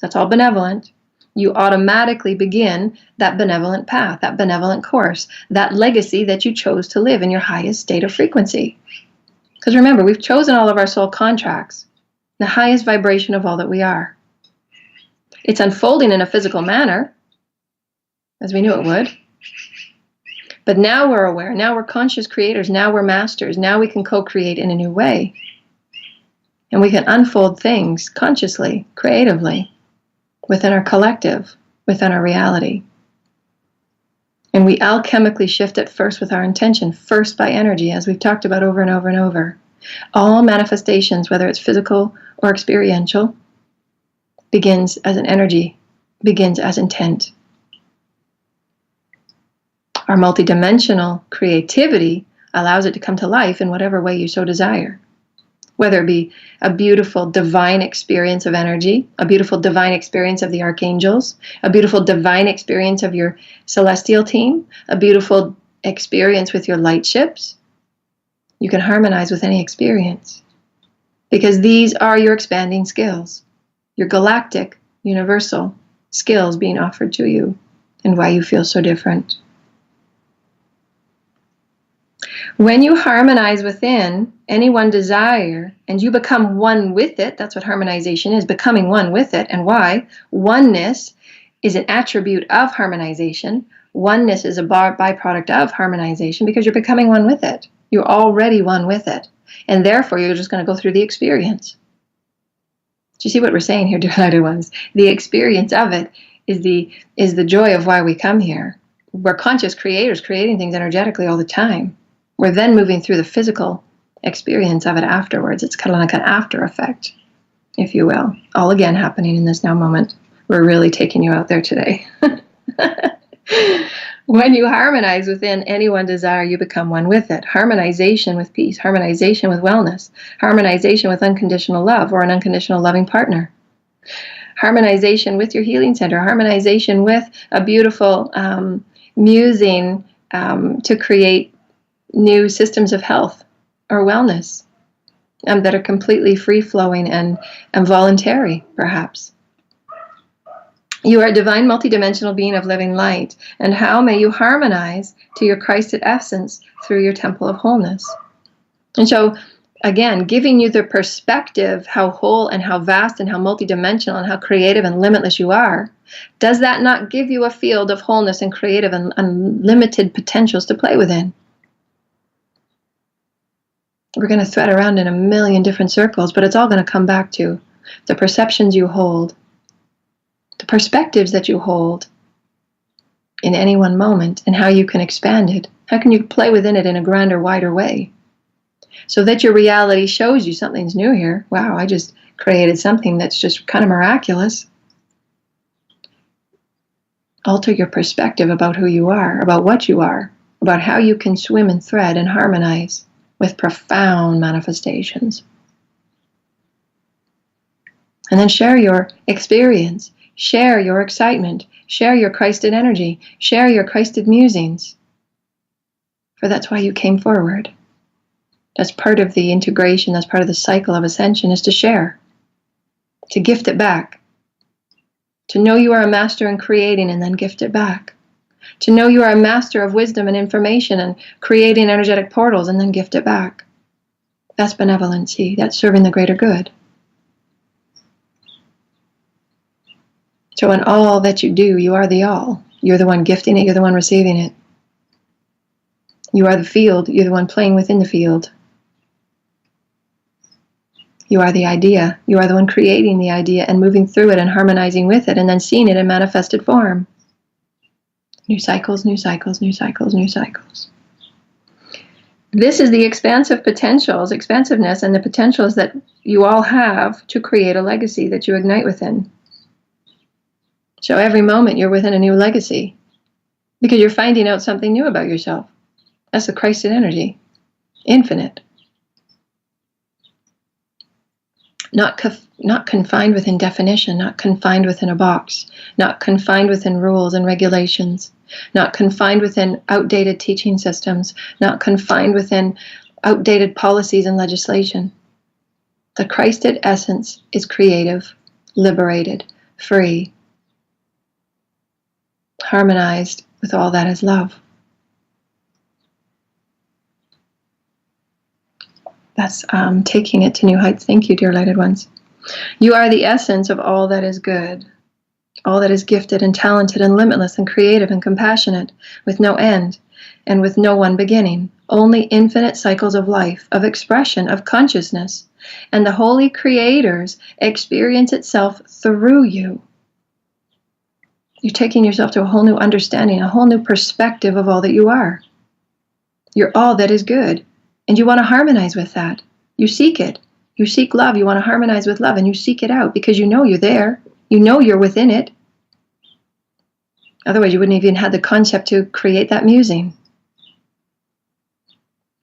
that's all benevolent, you automatically begin that benevolent path, that benevolent course, that legacy that you chose to live in your highest state of frequency. Because remember, we've chosen all of our soul contracts, the highest vibration of all that we are. It's unfolding in a physical manner, as we knew it would. But now we're aware, now we're conscious creators, now we're masters, now we can co-create in a new way. And we can unfold things consciously, creatively, within our collective, within our reality. And we alchemically shift it first with our intention, first by energy, as we've talked about over and over and over. All manifestations, whether it's physical or experiential, begins as an energy, begins as intent. Our multidimensional creativity allows it to come to life in whatever way you so desire. Whether it be a beautiful divine experience of energy, a beautiful divine experience of the archangels, a beautiful divine experience of your celestial team, a beautiful experience with your light ships. You can harmonize with any experience because these are your expanding skills, your galactic, universal skills being offered to you and why you feel so different. When you harmonize within any one desire and you become one with it, that's what harmonization is, becoming one with it. And why? Oneness is an attribute of harmonization. Oneness is a byproduct of harmonization because you're becoming one with it. You're already one with it. And therefore, you're just going to go through the experience. Do you see what we're saying here, dear lighted ones? The experience of it is the joy of why we come here. We're conscious creators creating things energetically all the time. We're then moving through the physical experience of it afterwards. It's kind of like an after effect, if you will. All again happening in this now moment. We're really taking you out there today. When you harmonize within any one desire, you become one with it. Harmonization with peace, harmonization with wellness, harmonization with unconditional love or an unconditional loving partner. Harmonization with your healing center, harmonization with a beautiful musing to create new systems of health or wellness that are completely free-flowing and voluntary, perhaps. You are a divine multidimensional being of living light, and how may you harmonize to your Christed essence through your temple of wholeness? And so Again, giving you the perspective how whole and how vast and how multidimensional and how creative and limitless you are. Does that not give you a field of wholeness and creative and unlimited potentials to play within? We're going to thread around in a million different circles, but it's all going to come back to the perceptions you hold, the perspectives that you hold in any one moment, and how you can expand it. How can you play within it in a grander, wider way? So that your reality shows you something's new here. Wow, I just created something that's just kind of miraculous. Alter your perspective about who you are, about what you are, about how you can swim and thread and harmonize with profound manifestations. And then share your experience, share your excitement, share your Christed energy, share your Christed musings. For that's why you came forward. That's part of the integration, that's part of the cycle of ascension, is to share, to gift it back, to know you are a master in creating and then gift it back, to know you are a master of wisdom and information and creating energetic portals and then gift it back. That's benevolency, that's serving the greater good. So in all that you do, you are the all. You're the one gifting it, you're the one receiving it. You are the field, you're the one playing within the field. You are the idea. You are the one creating the idea and moving through it and harmonizing with it and then seeing it in manifested form. New cycles, new cycles, new cycles, new cycles. This is the expansive potentials, expansiveness, and the potentials that you all have to create a legacy that you ignite within. So every moment you're within a new legacy because you're finding out something new about yourself. That's the Christed energy. Infinite. Not confined within definition, not confined within a box, not confined within rules and regulations, not confined within outdated teaching systems, not confined within outdated policies and legislation. The Christed essence is creative, liberated, free, harmonized with all that is love. That's taking it to new heights. Thank you, dear lighted ones. You are the essence of all that is good, all that is gifted and talented and limitless and creative and compassionate, with no end and with no one beginning. Only infinite cycles of life, of expression, of consciousness. And the holy creators experience itself through you. You're taking yourself to a whole new understanding, a whole new perspective of all that you are. You're all that is good. And you want to harmonize with that. You seek it. You seek love. You want to harmonize with love and you seek it out because you know you're there. You know you're within it. Otherwise, you wouldn't even have the concept to create that musing.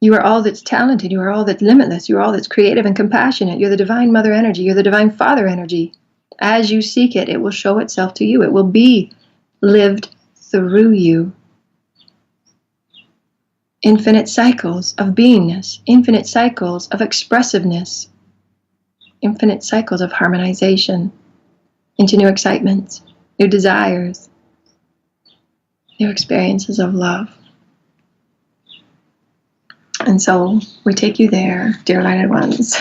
You are all that's talented. You are all that's limitless. You are all that's creative and compassionate. You're the divine mother energy. You're the divine father energy. As you seek it, it will show itself to you. It will be lived through you. Infinite cycles of beingness, infinite cycles of expressiveness, infinite cycles of harmonization into new excitements, new desires, new experiences of love. And so we take you there, dear lighted ones.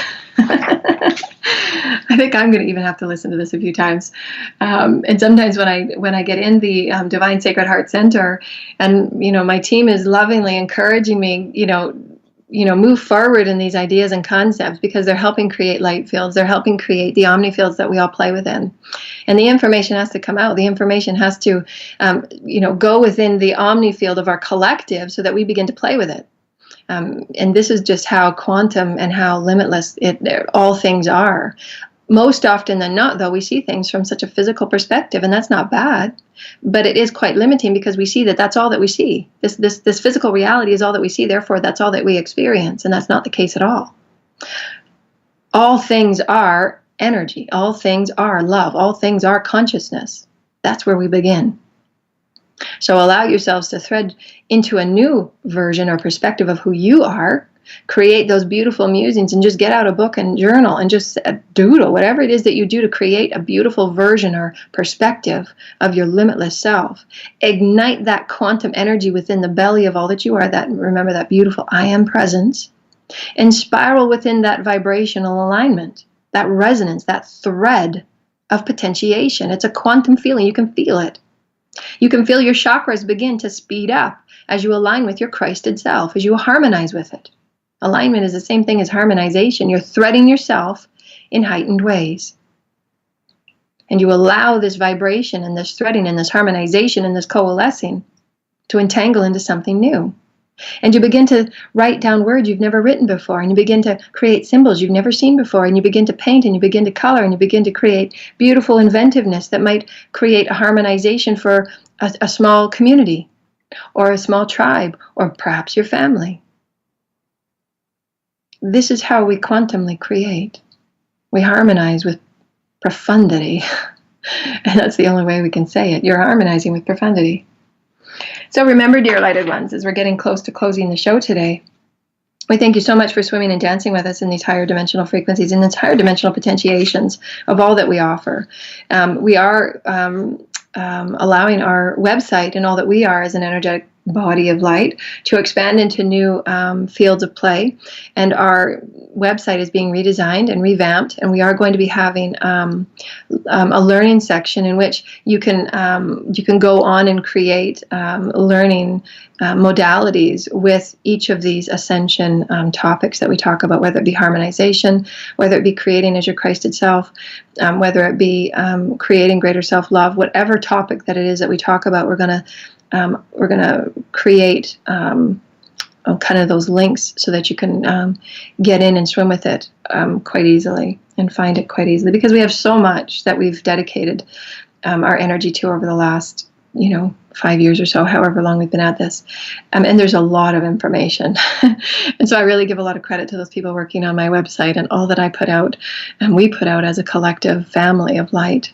I think I'm going to even have to listen to this a few times. And sometimes when I get in the Divine Sacred Heart Center, and my team is lovingly encouraging me, move forward in these ideas and concepts because they're helping create light fields. They're helping create the omni fields that we all play within. And the information has to come out. The information has to, go within the omni field of our collective so that we begin to play with it. And this is just how quantum and how limitless all things are. Most often than not, though, we see things from such a physical perspective, and that's not bad, but it is quite limiting because we see that that's all that we see. This physical reality is all that we see, therefore that's all that we experience, and that's not the case at all. All things are energy. All things are love. All things are consciousness. That's where we begin. So allow yourselves to thread into a new version or perspective of who you are. Create those beautiful musings and just get out a book and journal and just doodle, whatever it is that you do to create a beautiful version or perspective of your limitless self. Ignite that quantum energy within the belly of all that you are. Remember that beautiful I am presence. and spiral within that vibrational alignment, that resonance, that thread of potentiation. It's a quantum feeling. You can feel it. You can feel your chakras begin to speed up as you align with your Christed self, as you harmonize with it. Alignment is the same thing as harmonization. You're threading yourself in heightened ways. And you allow this vibration and this threading and this harmonization and this coalescing to entangle into something new. And you begin to write down words you've never written before, and you begin to create symbols you've never seen before, and you begin to paint, and you begin to color, and you begin to create beautiful inventiveness that might create a harmonization for a small community or a small tribe or perhaps your family. This is how we quantumly create. We harmonize with profundity. And that's the only way we can say it. You're harmonizing with profundity. So remember, dear lighted ones, as we're getting close to closing the show today, we thank you so much for swimming and dancing with us in these higher dimensional frequencies, in these higher dimensional potentiations of all that we offer. We are allowing our website and all that we are as an energetic body of light to expand into new fields of play, and our website is being redesigned and revamped, and we are going to be having a learning section in which you can go on and create learning modalities with each of these ascension topics that we talk about, whether it be harmonization, whether it be creating as your Christed self, whether it be creating greater self-love, whatever topic that it is that we talk about, we're going to create kind of those links so that you can get in and swim with it quite easily and find it quite easily, because we have so much that we've dedicated our energy to over the last 5 years or so, however long we've been at this. And there's a lot of information. And so I really give a lot of credit to those people working on my website and all that I put out and we put out as a collective family of light,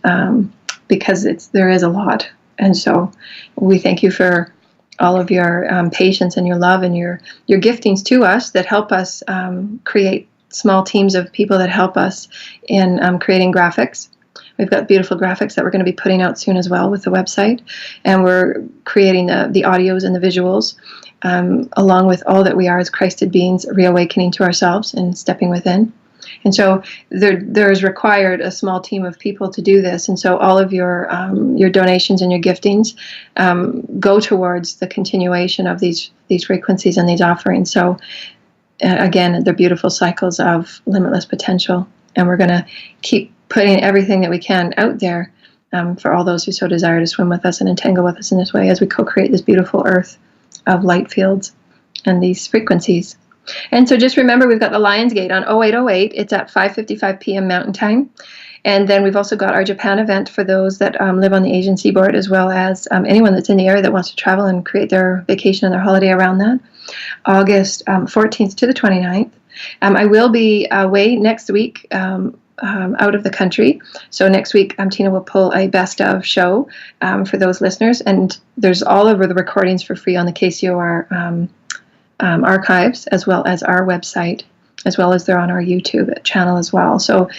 because there is a lot. And so we thank you for all of your patience and your love and your giftings to us that help us create small teams of people that help us in creating graphics. We've got beautiful graphics that we're going to be putting out soon as well with the website. And we're creating the audios and the visuals, along with all that we are as Christed beings, reawakening to ourselves and stepping within. And so there's required a small team of people to do this. And so all of your donations and your giftings go towards the continuation of these frequencies and these offerings. So again, they're beautiful cycles of limitless potential. And we're going to keep putting everything that we can out there for all those who so desire to swim with us and entangle with us in this way as we co-create this beautiful earth of light fields and these frequencies. And so just remember, we've got the Lionsgate on 0808. It's at 5:55 p.m. Mountain Time. And then we've also got our Japan event for those that live on the Asian seaboard, as well as anyone that's in the area that wants to travel and create their vacation and their holiday around that. August 14th to the 29th. I will be away next week out of the country. So next week, Tina will pull a best of show for those listeners. And there's all over the recordings for free on the KCOR archives, as well as our website, as well as they're on our YouTube channel as well. So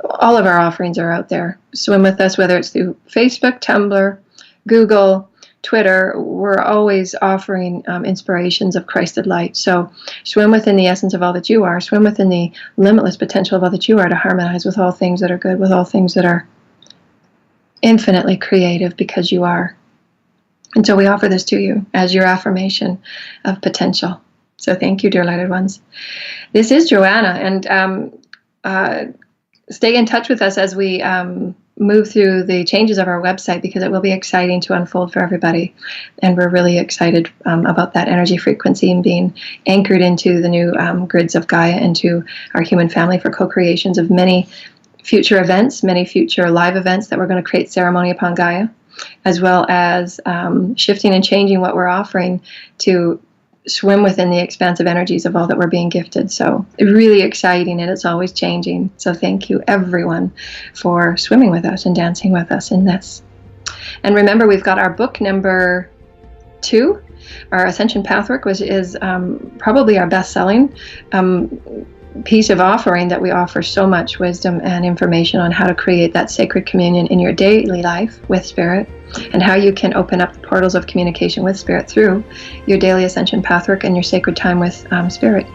all of our offerings are out there. Swim with us, whether it's through Facebook, Tumblr, Google, Twitter. We're always offering inspirations of Christed light. So swim within the essence of all that you are. Swim within the limitless potential of all that you are to harmonize with all things that are good, with all things that are infinitely creative, because you are. And so we offer this to you as your affirmation of potential. So thank you, dear lighted ones. This is Joanna, and stay in touch with us as we move through the changes of our website, because it will be exciting to unfold for everybody. And we're really excited about that energy frequency and being anchored into the new grids of Gaia, into our human family for co-creations of many future events, many future live events that we're going to create ceremony upon Gaia, as well as shifting and changing what we're offering to swim within the expansive energies of all that we're being gifted. So really exciting, and it's always changing. So thank you, everyone, for swimming with us and dancing with us in this. And remember, we've got our book number 2, our Ascension Pathwork, which is probably our best-selling piece of offering, that we offer so much wisdom and information on how to create that sacred communion in your daily life with Spirit, and how you can open up the portals of communication with Spirit through your daily Ascension Pathwork and your sacred time with Spirit.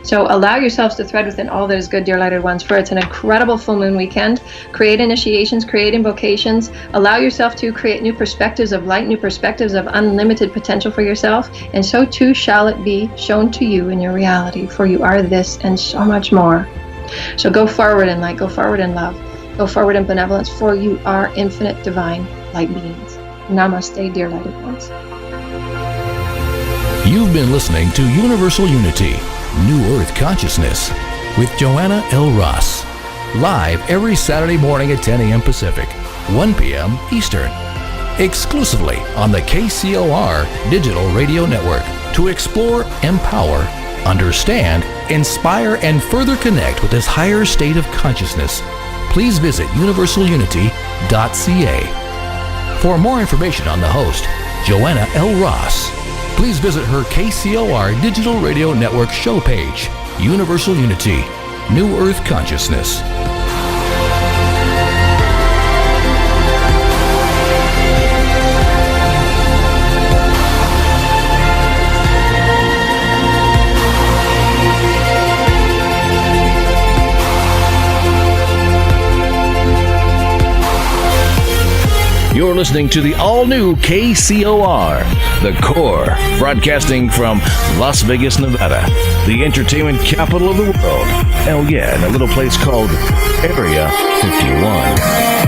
So allow yourselves to thread within all that is good, dear lighted ones, for it's an incredible full moon weekend. Create initiations, create invocations, allow yourself to create new perspectives of light, new perspectives of unlimited potential for yourself, and so too shall it be shown to you in your reality, for you are this and so much more. So go forward in light, go forward in love, go forward in benevolence, for you are infinite divine light beings. Namaste, dear lighted ones. You've been listening to Universal Unity, New Earth Consciousness with Joanna L. Ross. Live every Saturday morning at 10 a.m. Pacific, 1 p.m. Eastern. Exclusively on the KCOR Digital Radio Network. To explore, empower, understand, inspire, and further connect with this higher state of consciousness, please visit universalunity.ca. For more information on the host, Joanna L. Ross, please visit her KCOR Digital Radio Network show page, Universal Unity, New Earth Consciousness. You're listening to the all-new KCOR, The Core, broadcasting from Las Vegas, Nevada, the entertainment capital of the world. Hell yeah, in a little place called Area 51.